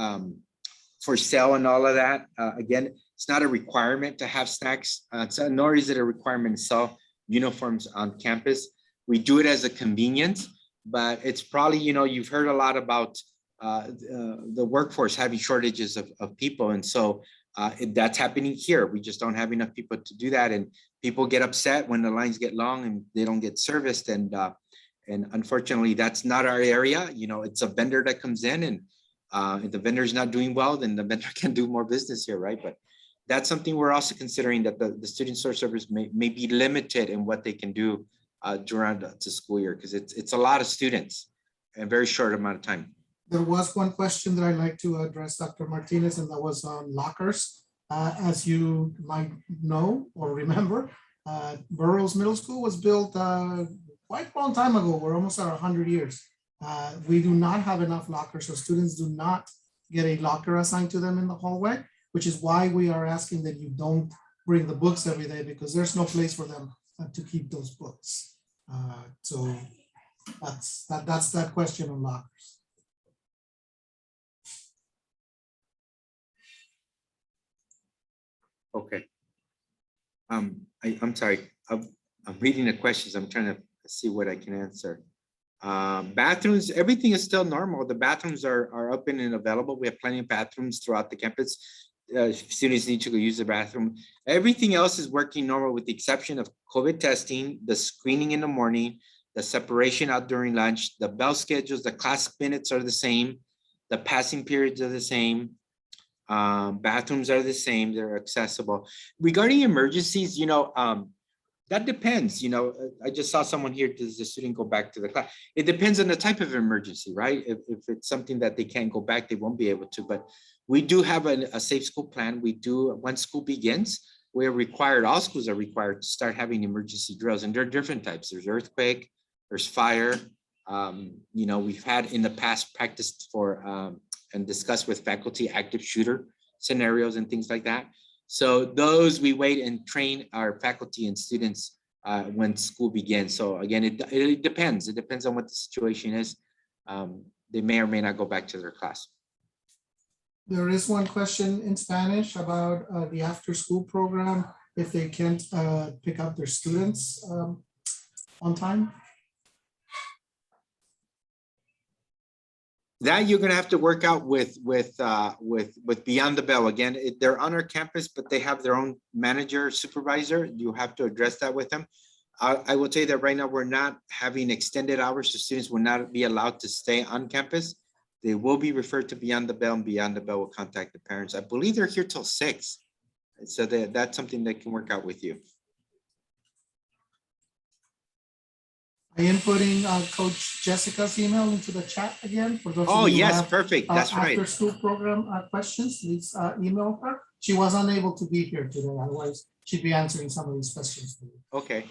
for sale and all of that. Again, it's not a requirement to have snacks, nor is it a requirement to sell uniforms on campus. We do it as a convenience, but it's probably, you've heard a lot about the workforce having shortages of people. And so that's happening here. We just don't have enough people to do that. And people get upset when the lines get long and they don't get serviced. And unfortunately, that's not our area. It's a vendor that comes in, and if the vendor is not doing well, then the vendor can do more business here, right? But that's something we're also considering, that the student store servers may be limited in what they can do during the school year, because it's a lot of students in a very short amount of time. There was one question that I'd like to address, Dr. Martinez, and that was on lockers. As you might know or remember, Burroughs Middle School was built quite a long time ago. We're almost at 100 years. We do not have enough lockers, so students do not get a locker assigned to them in the hallway, which is why we are asking that you don't bring the books every day, because there's no place for them to keep those books. So that's that question on lockers. Okay. I'm sorry. I'm reading the questions. I'm trying to see what I can answer. Bathrooms, everything is still normal. The bathrooms are open and available. We have plenty of bathrooms throughout the campus. Students need to go use the bathroom. Everything else is working normal, with the exception of COVID testing, the screening in the morning, the separation out during lunch, the bell schedules, the class minutes are the same, the passing periods are the same. Bathrooms are the same, they're accessible. Regarding emergencies, that depends. I just saw someone here, does the student go back to the class? It depends on the type of emergency, right? If it's something that they can't go back, they won't be able to. But we do have a safe school plan. We do, when school begins, we're required, all schools are required to start having emergency drills, and there are different types. There's earthquake, there's fire. We've had in the past practiced for and discussed with faculty active shooter scenarios and things like that. So those we wait and train our faculty and students when school begins. So again, it depends. It depends on what the situation is. They may or may not go back to their class. There is one question in Spanish about the after-school program, if they can't pick up their students on time. That you're going to have to work out with Beyond the Bell. Again, they're on our campus, but they have their own manager, supervisor. You have to address that with them. I will tell you that right now we're not having extended hours, so students will not be allowed to stay on campus. They will be referred to Beyond the Bell, and Beyond the Bell will contact the parents. I believe they're here till 6. So that's something they can work out with you. I am putting Coach Jessica's email into the chat again for those. Oh, yes, perfect. That's right. After school program questions, please email her. She was unable to be here today. Otherwise, she'd be answering some of these questions for you. Okay.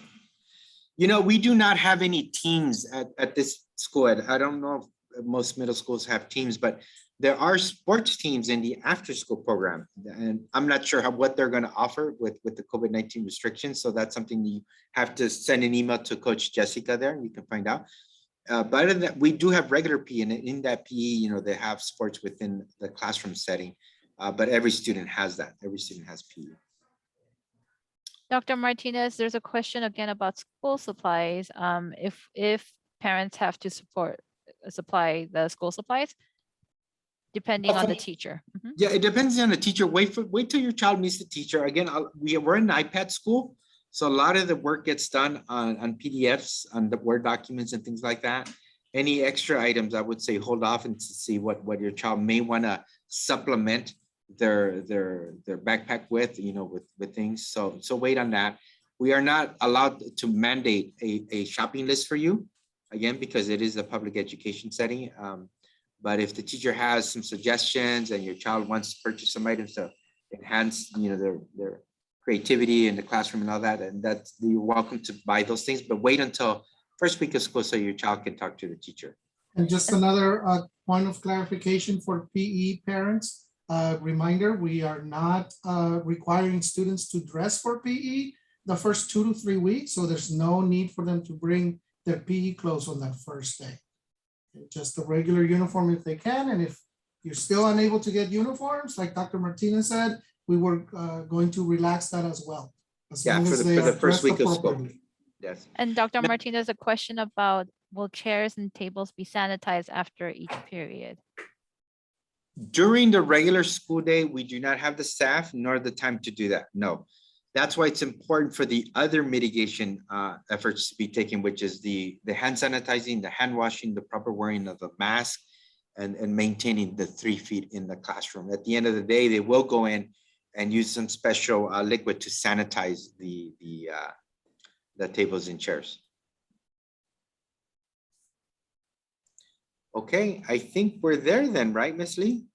We do not have any teams at this school. I don't know if most middle schools have teams, but there are sports teams in the after-school program. And I'm not sure what they're going to offer with the COVID-19 restrictions. So that's something you have to send an email to Coach Jessica there, and you can find out. But other than that, we do have regular PE, and in that PE, they have sports within the classroom setting. But every student has that. Every student has PE. Dr. Martinez, there's a question again about school supplies. If parents have to supply the school supplies, depending on the teacher. Mhm. Yeah, it depends on the teacher. Wait till your child meets the teacher. Again, we're an iPad school, so a lot of the work gets done on PDFs, on the Word documents and things like that. Any extra items, I would say hold off and see what your child may want to supplement their backpack with, with things. So wait on that. We are not allowed to mandate a shopping list for you, again, because it is a public education setting. But if the teacher has some suggestions and your child wants to purchase some items to enhance, their creativity in the classroom and all that, and you're welcome to buy those things. But wait until first week of school so your child can talk to the teacher. And just another point of clarification for PE parents. Reminder, we are not requiring students to dress for PE the first 2 to 3 weeks. So there's no need for them to bring their PE clothes on that first day. Just a regular uniform if they can. And if you're still unable to get uniforms, like Dr. Martinez said, we were going to relax that as well. Yeah, for the first week of school. Yes. And Dr. Martinez, a question about, will chairs and tables be sanitized after each period? During the regular school day, we do not have the staff nor the time to do that. No. That's why it's important for the other mitigation efforts to be taken, which is the hand sanitizing, the hand washing, the proper wearing of the mask, and maintaining the 3 feet in the classroom. At the end of the day, they will go in and use some special liquid to sanitize the tables and chairs. Okay, I think we're there then, right, Ms. Lee?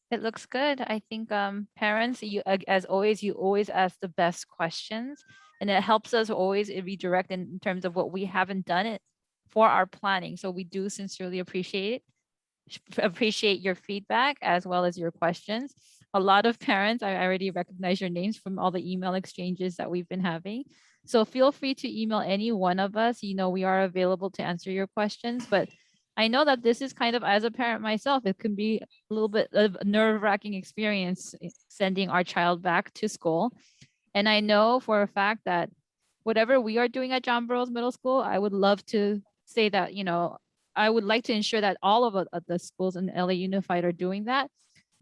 It looks good. I think parents, as always, you always ask the best questions, and it helps us always redirect in terms of what we haven't done it for our planning. So we do sincerely appreciate your feedback as well as your questions. A lot of parents, I already recognize your names from all the email exchanges that we've been having. So feel free to email any one of us. We are available to answer your questions, but I know that this is kind of, as a parent myself, it can be a little bit of a nerve-wracking experience sending our child back to school. And I know for a fact that whatever we are doing at John Burroughs Middle School, I would love to say that, I would like to ensure that all of the schools in LA Unified are doing that.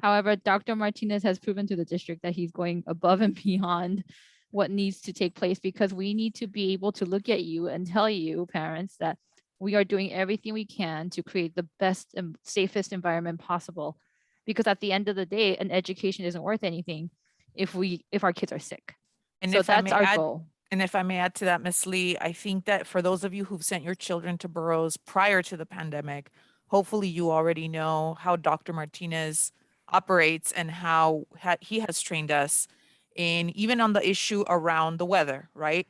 However, Dr. Martinez has proven to the district that he's going above and beyond what needs to take place, because we need to be able to look at you and tell you, parents, that we are doing everything we can to create the best and safest environment possible. Because at the end of the day, an education isn't worth anything if our kids are sick. And So if I that's may our add, goal. And if I may add to that, Ms. Lee, I think that for those of you who've sent your children to Burroughs prior to the pandemic, hopefully you already know how Dr. Martinez operates and how he has trained us in, even on the issue around the weather, right?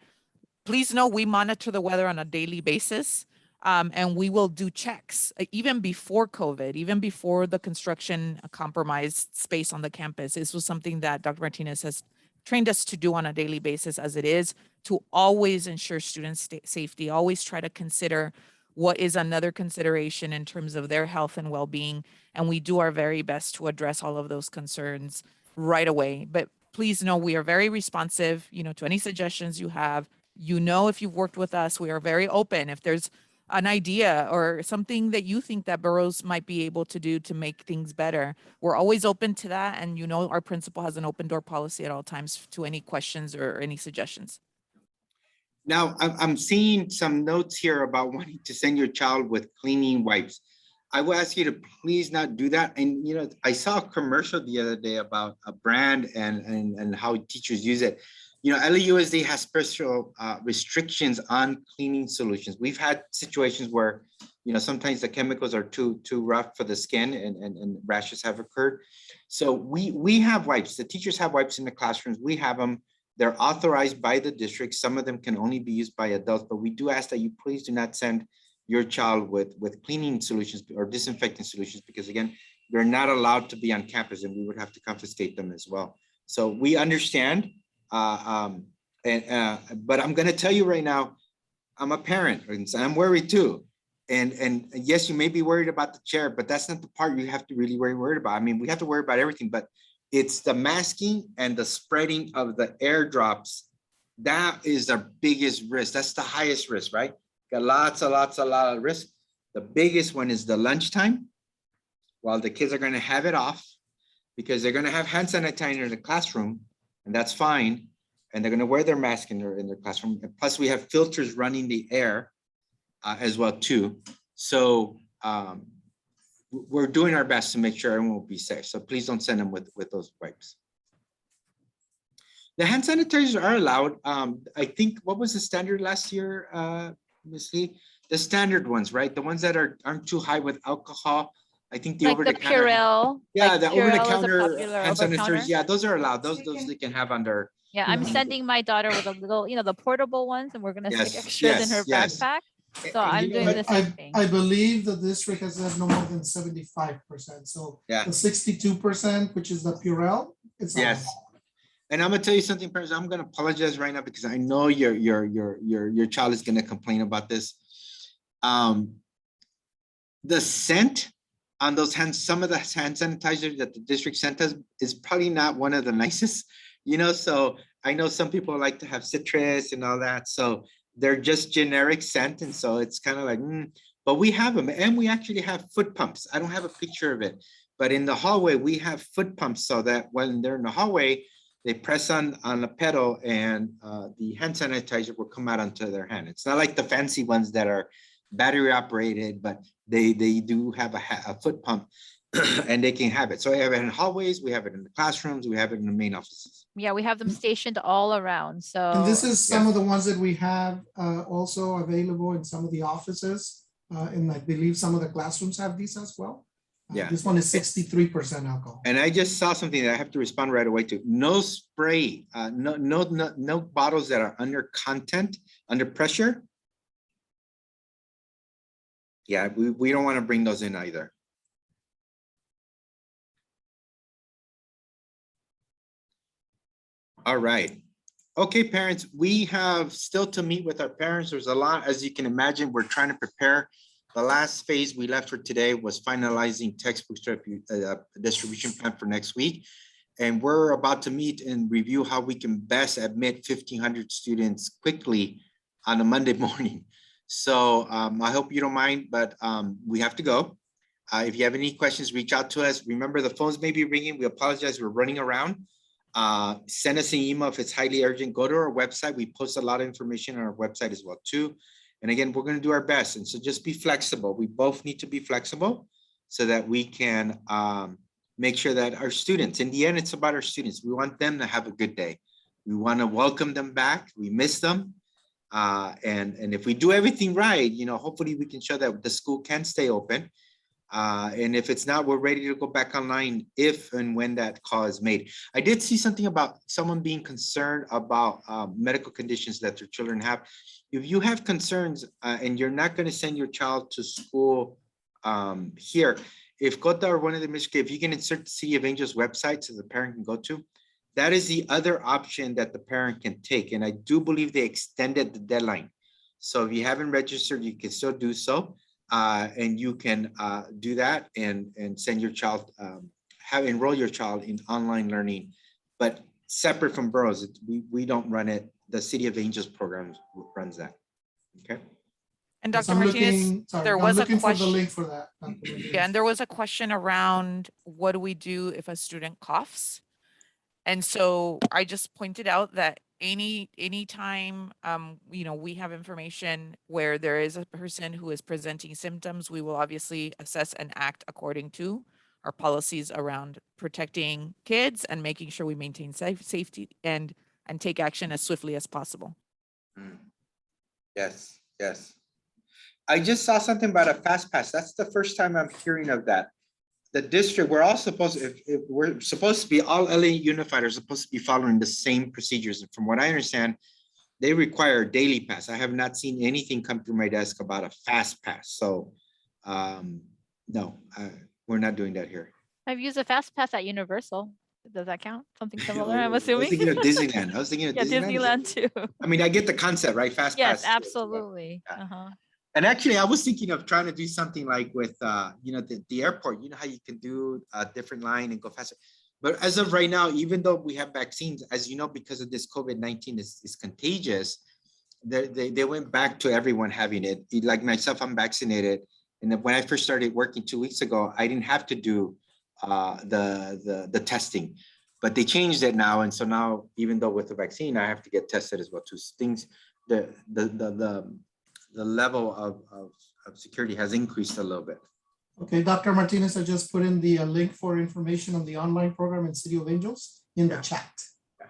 Please know we monitor the weather on a daily basis. And we will do checks even before COVID, even before the construction compromised space on the campus. This was something that Dr. Martinez has trained us to do on a daily basis, as it is, to always ensure students' safety, always try to consider what is another consideration in terms of their health and well-being. And we do our very best to address all of those concerns right away. But please know we are very responsive, to any suggestions you have. If you've worked with us, we are very open. If there's an idea or something that you think that Burroughs might be able to do to make things better, we're always open to that. And our principal has an open door policy at all times to any questions or any suggestions. Now, I'm seeing some notes here about wanting to send your child with cleaning wipes. I will ask you to please not do that. And, I saw a commercial the other day about a brand and how teachers use it. LAUSD has special restrictions on cleaning solutions. We've had situations where, sometimes the chemicals are too rough for the skin and rashes have occurred. So we have wipes. The teachers have wipes in the classrooms. We have them. They're authorized by the district. Some of them can only be used by adults, but we do ask that you please do not send your child with cleaning solutions or disinfecting solutions, because again, they're not allowed to be on campus and we would have to confiscate them as well. So we understand, but I'm gonna tell you right now, I'm a parent and so I'm worried too. And yes, you may be worried about the chair, but that's not the part you have to really worried about. I mean, we have to worry about everything, but it's the masking and the spreading of the airdrops. That is the biggest risk. That's the highest risk, right? Got a lot of risk. The biggest one is the lunchtime, while the kids are gonna have it off because they're gonna have hand sanitizer in the classroom, and that's fine. And they're gonna wear their mask in their classroom. And plus we have filters running the air as well too. So we're doing our best to make sure everyone will be safe. So please don't send them with those wipes. The hand sanitizers are allowed. I think, what was the standard last year, Ms. Lee? The standard ones, right? The ones that aren't too high with alcohol. I think the Like the over-the-counter. Purell. Yeah, like the Purell is a over-the-counter popular hand over-the-counter. sanitizers. Yeah, those are allowed. Those they can have under. Yeah, I'm Yeah. sending my daughter with a little, the portable ones, and we're gonna stick Yes, extras in her yes. backpack. So And I'm you know doing what? the same thing. I believe the district has said no more than 75%. So Yeah. the 62%, which is the Purell, it's Yes. allowed. And I'm gonna tell you something, parents. I'm gonna apologize right now because I know your child is gonna complain about this. The scent on those hands, some of the hand sanitizer that the district sent us is probably not one of the nicest, so I know some people like to have citrus and all that. So they're just generic scent. And so it's kind of like, but we have them, and we actually have foot pumps. I don't have a picture of it, but in the hallway, we have foot pumps so that when they're in the hallway, they press on a pedal and the hand sanitizer will come out onto their hand. It's not like the fancy ones that are battery operated, but they do have a foot pump and they can have it. So we have it in hallways, we have it in the classrooms, we have it in the main offices. Yeah, we have them stationed all around. So And this is some of the ones that we have also available in some of the offices. And I believe some of the classrooms have these as well. Yeah. This one is 63% alcohol. And I just saw something that I have to respond right away to. No spray, no bottles that are under content, under pressure. Yeah, we don't want to bring those in either. All right. Okay, parents, we have still to meet with our parents. There's a lot, as you can imagine, we're trying to prepare. The last phase we left for today was finalizing textbook distribution plan for next week. And we're about to meet and review how we can best admit 1,500 students quickly on a Monday morning. So I hope you don't mind, but we have to go. If you have any questions, reach out to us. Remember, the phones may be ringing. We apologize, we're running around. Send us an email if it's highly urgent. Go to our website. We post a lot of information on our website as well too. And again, we're going to do our best. And so just be flexible. We both need to be flexible so that we can make sure that our students, in the end, it's about our students. We want them to have a good day. We want to welcome them back. We miss them. And if we do everything right, hopefully we can show that the school can stay open. And if it's not, we're ready to go back online if and when that call is made. I did see something about someone being concerned about medical conditions that their children have. If you have concerns and you're not going to send your child to school here, if Cota or one of the Michigan, if you can insert the City of Angels website so the parent can go to, that is the other option that the parent can take. And I do believe they extended the deadline. So if you haven't registered, you can still do so. And you can do that and send your child, enroll your child in online learning, but separate from Burroughs. We don't run it. The City of Angels program runs that. Okay. And Yes, Dr. Martinez, there was a looking for the question. link for that. Dr. Martinez. Yeah, and there was a question around what do we do if a student coughs? And so I just pointed out that anytime we have information where there is a person who is presenting symptoms, we will obviously assess and act according to our policies around protecting kids and making sure we maintain safety and take action as swiftly as possible. Yes, yes. I just saw something about a fast pass. That's the first time I'm hearing of that. the district, we're all supposed, if we're supposed to be, all LA Unified are supposed to be following the same procedures. And from what I understand, they require a daily pass. I have not seen anything come through my desk about a fast pass. So, no, we're not doing that here. I've used a fast pass at Universal. Does that count? Something similar, I'm I was assuming? thinking of Disneyland. I was thinking of Yeah, Disneyland. Disneyland too. I mean, I get the concept, right? Fast Yes, pass. absolutely. Yeah. Uh-huh. And actually, I was thinking of trying to do something like with, you know, the airport, you know how you can do a different line and go faster. But as of right now, even though we have vaccines, as you know, because of this COVID-19 is contagious, they went back to everyone having it. Like myself, I'm vaccinated. And then when I first started working 2 weeks ago, I didn't have to do the testing, but they changed it now. And so now, even though with the vaccine, I have to get tested as well too. Things, the level of security has increased a little bit. Okay, Dr. Martinez, I just put in the link for information on the online program in City of Angels in the chat.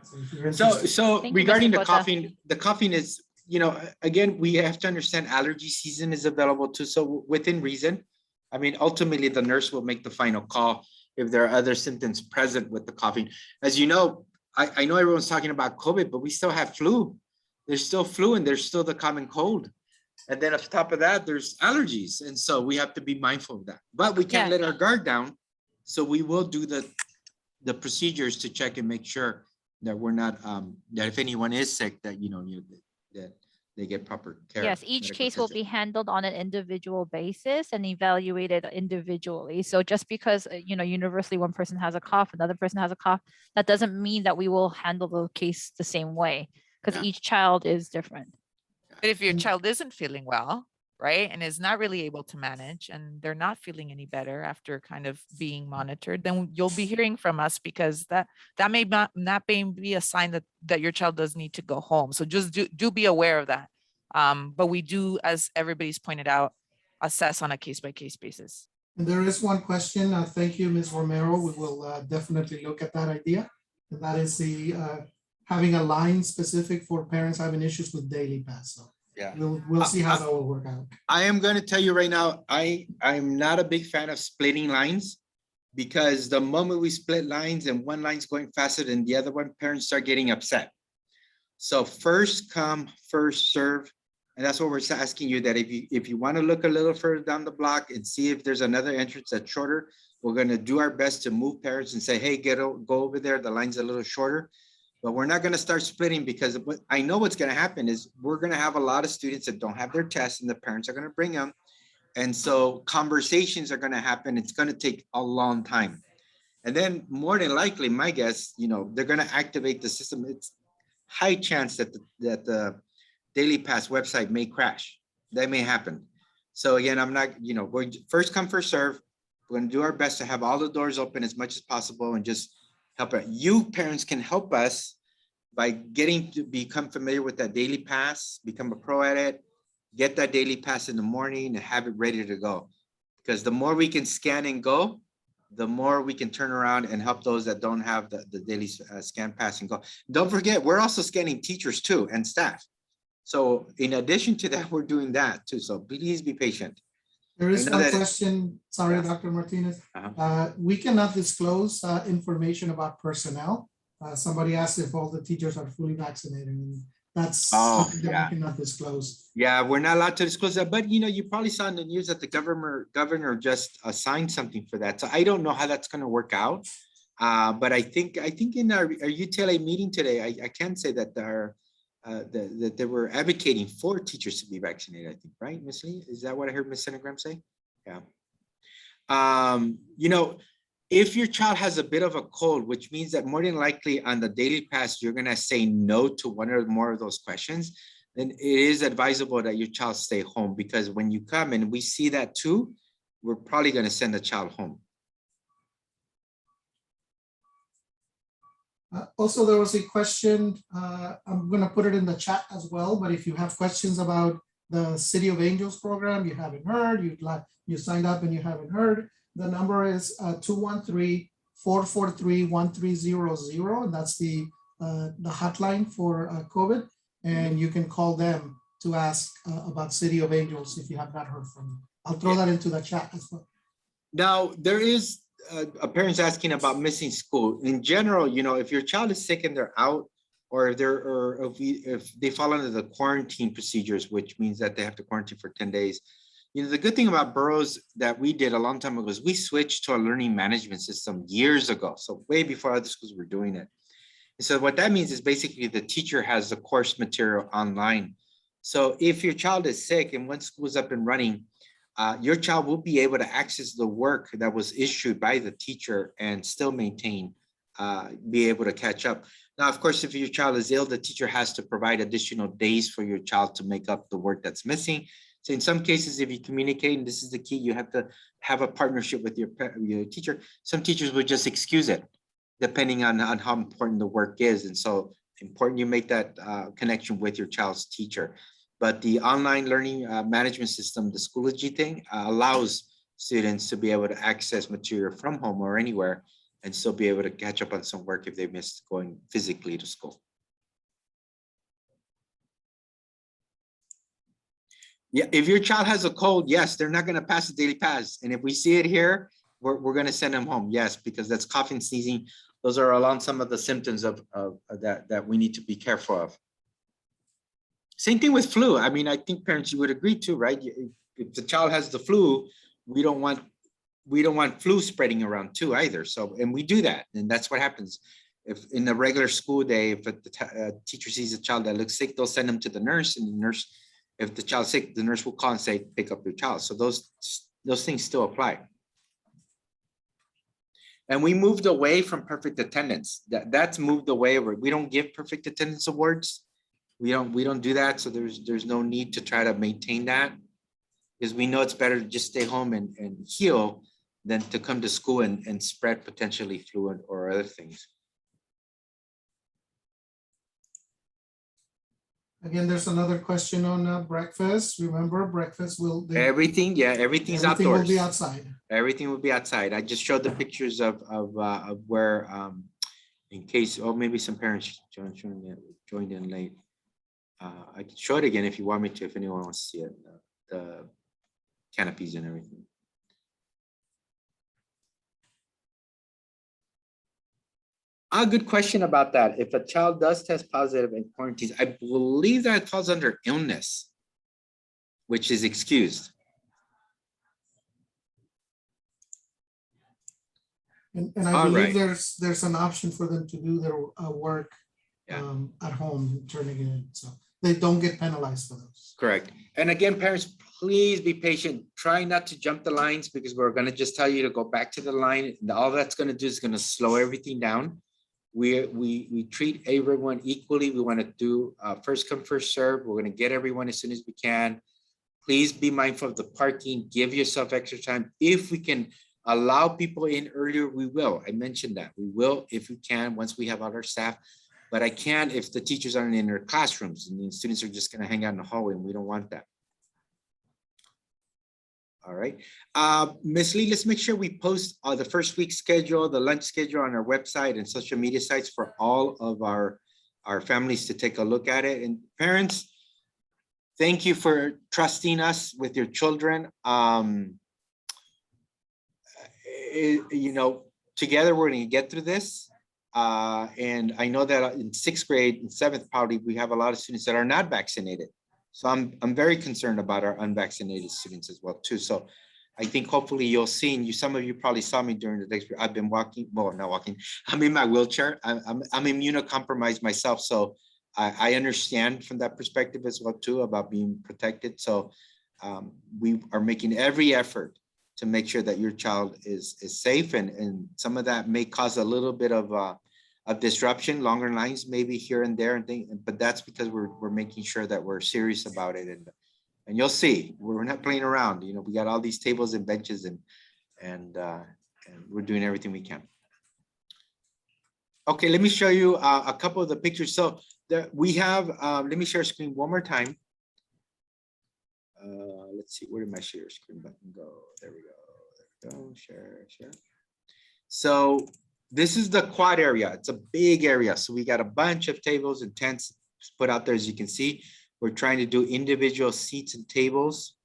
So if you're interested. So Thank you, regarding Mr. the coughing is, you know, again, we have to understand allergy season is available too. So within reason, I mean, ultimately the nurse will make the final call if there are other symptoms present with the coughing. As you know, I know everyone's talking about COVID, but we still have flu. There's still flu and there's still the common cold. And then on top of that, there's allergies. And so we have to be mindful of that, but we can't let our guard down. So we will do the procedures to check and make sure that we're not, that if anyone is sick, that, you know, that they get proper care. Yes, each medical case will attention. be handled on an individual basis and evaluated individually. So just because, you know, universally one person has a cough, another person has a cough, that doesn't mean that we will handle the case the same way because Yeah. each child is different. But if your Mm. child isn't feeling well, right, and is not really able to manage and they're not feeling any better after kind of being monitored, then you'll be hearing from us because that may not be a sign that your child does need to go home. So just do be aware of that. But we do, as everybody's pointed out, assess on a case-by-case basis. And there is one question. Thank you, Ms. Romero. We will definitely look at that idea. And that is the having a line specific for parents having issues with daily pass. So Yeah. we'll see how that will work out. I am going to tell you right now, I'm not a big fan of splitting lines because the moment we split lines and one line's going faster than the other one, parents start getting upset. So first come, first serve. And that's what we're asking you, that if you want to look a little further down the block and see if there's another entrance that's shorter, we're going to do our best to move parents and say, hey, go over there. The line's a little shorter. But we're not going to start splitting because what I know what's going to happen is we're going to have a lot of students that don't have their tests and the parents are going to bring them. And so conversations are going to happen. It's going to take a long time. And then more than likely, my guess, you know, they're going to activate the system. It's high chance that the Daily Pass website may crash. That may happen. So again, I'm not, you know, going first come, first serve. We're going to do our best to have all the doors open as much as possible and just help it. You parents can help us by getting to become familiar with that Daily Pass, become a pro at it, get that Daily Pass in the morning and have it ready to go. Because the more we can scan and go, the more we can turn around and help those that don't have the daily scan pass and go. Don't forget, we're also scanning teachers too and staff. So in addition to that, we're doing that too. So please be patient. There is I know one that- question. Sorry, Yeah. Dr. Martinez. Uh-huh. We cannot disclose information about personnel. Somebody asked if all the teachers are fully vaccinated, and that's something that yeah. we cannot disclose. Yeah, we're not allowed to disclose that, but you know, you probably saw in the news that the governor just signed something for that. So I don't know how that's going to work out. But I think in our UTLA meeting today, I can say that that they were advocating for teachers to be vaccinated. I think, right, Ms. Lee? Is that what I heard Ms. Senegram say? Yeah. You know, if your child has a bit of a cold, which means that more than likely on the Daily Pass, you're going to say no to one or more of those questions, then it is advisable that your child stay home, because when you come and we see that too, we're probably going to send the child home. Also, there was a question, I'm going to put it in the chat as well, but if you have questions about the City of Angels program, you haven't heard, you signed up and you haven't heard, the number is 213-443-1300, and that's the hotline for COVID, and you can call them to ask about City of Angels if you have not heard from them. I'll throw that into the chat as well. Now, there is a parent's asking about missing school. In general, you know, if your child is sick and they're out, or if they fall under the quarantine procedures, which means that they have to quarantine for 10 days. You know, the good thing about Burroughs that we did a long time ago is we switched to a learning management system years ago. So way before other schools were doing it. And so what that means is basically the teacher has the course material online. So if your child is sick and once school's up and running, your child will be able to access the work that was issued by the teacher and still maintain, be able to catch up. Now, of course, if your child is ill, the teacher has to provide additional days for your child to make up the work that's missing. So in some cases, if you communicate, and this is the key, you have to have a partnership with your teacher. Some teachers would just excuse it, depending on how important the work is. And so important you make that connection with your child's teacher. But the online learning management system, the Schoology thing, allows students to be able to access material from home or anywhere and still be able to catch up on some work if they missed going physically to school. Yeah, if your child has a cold, yes, they're not going to pass the daily pass. And if we see it here, we're going to send them home. Yes, because that's coughing, sneezing. Those are along some of the symptoms of that we need to be careful of. Same thing with flu. I mean, I think parents, you would agree too, right? If the child has the flu, we don't want flu spreading around too either. So, and we do that, and that's what happens. If in a regular school day, if the teacher sees a child that looks sick, they'll send them to the nurse, and the nurse, if the child's sick, the nurse will call and say, pick up your child. So those things still apply. And we moved away from perfect attendance. That's moved away. Where we don't give perfect attendance awards. We don't do that. So there's no need to try to maintain that, because we know it's better to just stay home and heal than to come to school and spread potentially flu or other things. Again, there's another question on breakfast. Remember, breakfast will. Everything's everything outdoors. will be outside. Everything will be outside. I just showed the pictures of where, in case, oh, maybe some parents joined in late. I can show it again if you want me to, if anyone wants to see it, the canopies and everything. A good question about that. If a child does test positive in quarantines, I believe that falls under illness, which is excused. And I All believe right. there's an option for them to do their work Yeah. at home, turning it in. So they don't get penalized for those. Correct. And again, parents, please be patient. Try not to jump the lines, because we're going to just tell you to go back to the line. And all that's going to do is going to slow everything down. We treat everyone equally. We want to do first come, first serve. We're going to get everyone as soon as we can. Please be mindful of the parking. Give yourself extra time. If we can allow people in earlier, we will. I mentioned that. We will, if we can, once we have all our staff. But I can't if the teachers aren't in their classrooms and the students are just going to hang out in the hallway, and we don't want that. All right. Ms. Lee, let's make sure we post the first week schedule, the lunch schedule on our website and social media sites for all of our families to take a look at it. And parents, thank you for trusting us with your children. You know, together we're going to get through this. And I know that in 6th grade and 7th, probably we have a lot of students that are not vaccinated. So I'm very concerned about our unvaccinated students as well too. So I think hopefully you'll see, and some of you probably saw me during the day. I've been walking, well, not walking. I'm in my wheelchair. I'm immunocompromised myself. So I understand from that perspective as well too, about being protected. So we are making every effort to make sure that your child is safe, and some of that may cause a little bit of disruption, longer lines maybe here and there, and things, but that's because we're making sure that we're serious about it, and you'll see we're not playing around. You know, we got all these tables and benches, and we're doing everything we can. Okay, let me show you a couple of the pictures. So we have, let me share screen one more time. Let's see, where did my share screen button go? There we go, share. So this is the quad area. It's a big area. So we got a bunch of tables and tents put out there. As you can see, we're trying to do individual seats and tables.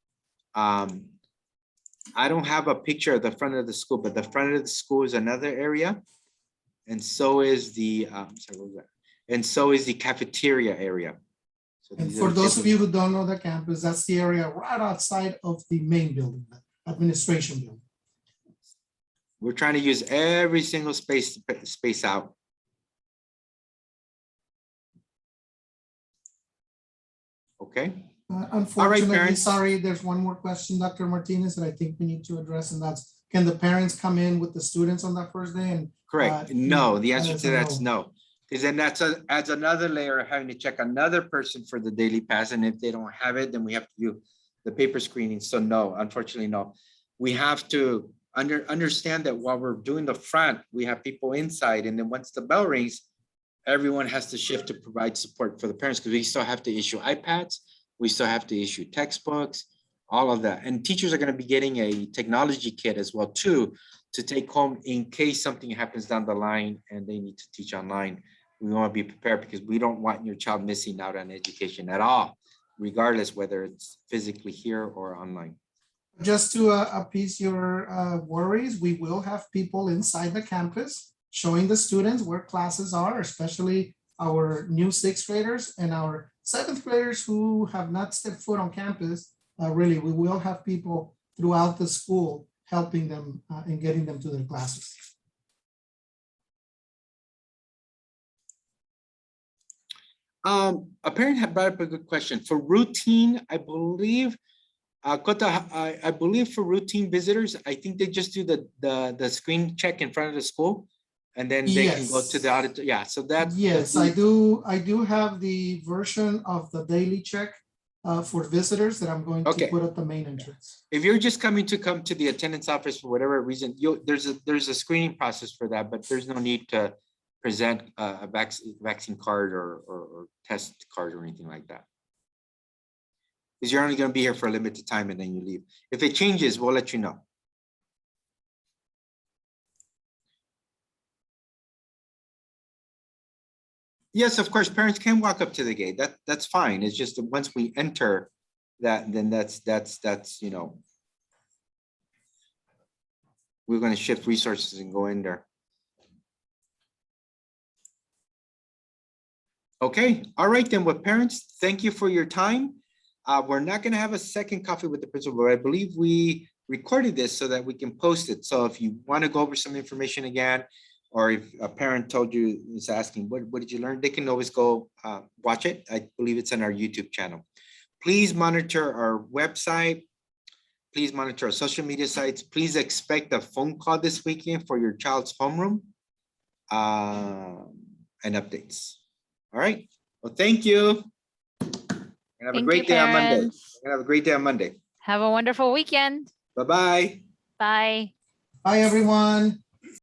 I don't have a picture of the front of the school, but the front of the school is another area. And so is the, sorry, what was that? And so is the cafeteria area. So And these for are those of typical- you who don't know the campus, that's the area right outside of the main building, the administration building. We're trying to use every single space out. Okay, Unfortunately, parents. sorry, there's one more question, Dr. Martinez, that I think we need to address, and that's, can the parents come in with the students on that first day? And correct. No, the that answer is to a that's no. Because then adds another layer of having to check another person for the daily pass. And if they don't have it, then we have to do the paper screening. So no, unfortunately, no. We have to understand that while we're doing the front, we have people inside. And then once the bell rings, everyone has to shift to provide support for the parents because we still have to issue iPads. We still have to issue textbooks, all of that. And teachers are going to be getting a technology kit as well too, to take home in case something happens down the line and they need to teach online. We want to be prepared because we don't want your child missing out on education at all, regardless whether it's physically here or online. just to appease your worries, we will have people inside the campus showing the students where classes are, especially our new sixth graders and our seventh graders who have not stepped foot on campus. Really, we will have people throughout the school helping them and getting them to their classes. A parent had brought up a good question. For routine, I believe, Kota, I believe for routine visitors, I think they just do the screen check in front of the school. And then they can go to the Yes. audit. Yeah, so that's. Yes, I do have the version of the daily check for visitors that I'm going to Okay. put at the main entrance. If you're just coming to the attendance office for whatever reason, there's a screening process for that, but there's no need to present a vaccine card or test card or anything like that. Because you're only going to be here for a limited time and then you leave. If it changes, we'll let you know. Yes, of course, parents can walk up to the gate. That's fine. It's just that once we enter that, then that's, you know, we're going to shift resources and go in there. Okay, all right then, with parents, thank you for your time. We're not going to have a second coffee with the principal, but I believe we recorded this so that we can post it. So if you want to go over some information again, or if a parent told you, is asking, what did you learn? They can always go watch it. I believe it's on our YouTube channel. Please monitor our website. Please monitor our social media sites. Please expect a phone call this weekend for your child's homeroom and updates. All right. Well, thank you. And have a Thank great you, day on Monday. parents. And have a great day on Monday. Have a wonderful weekend. Bye-bye. Bye. Bye, everyone.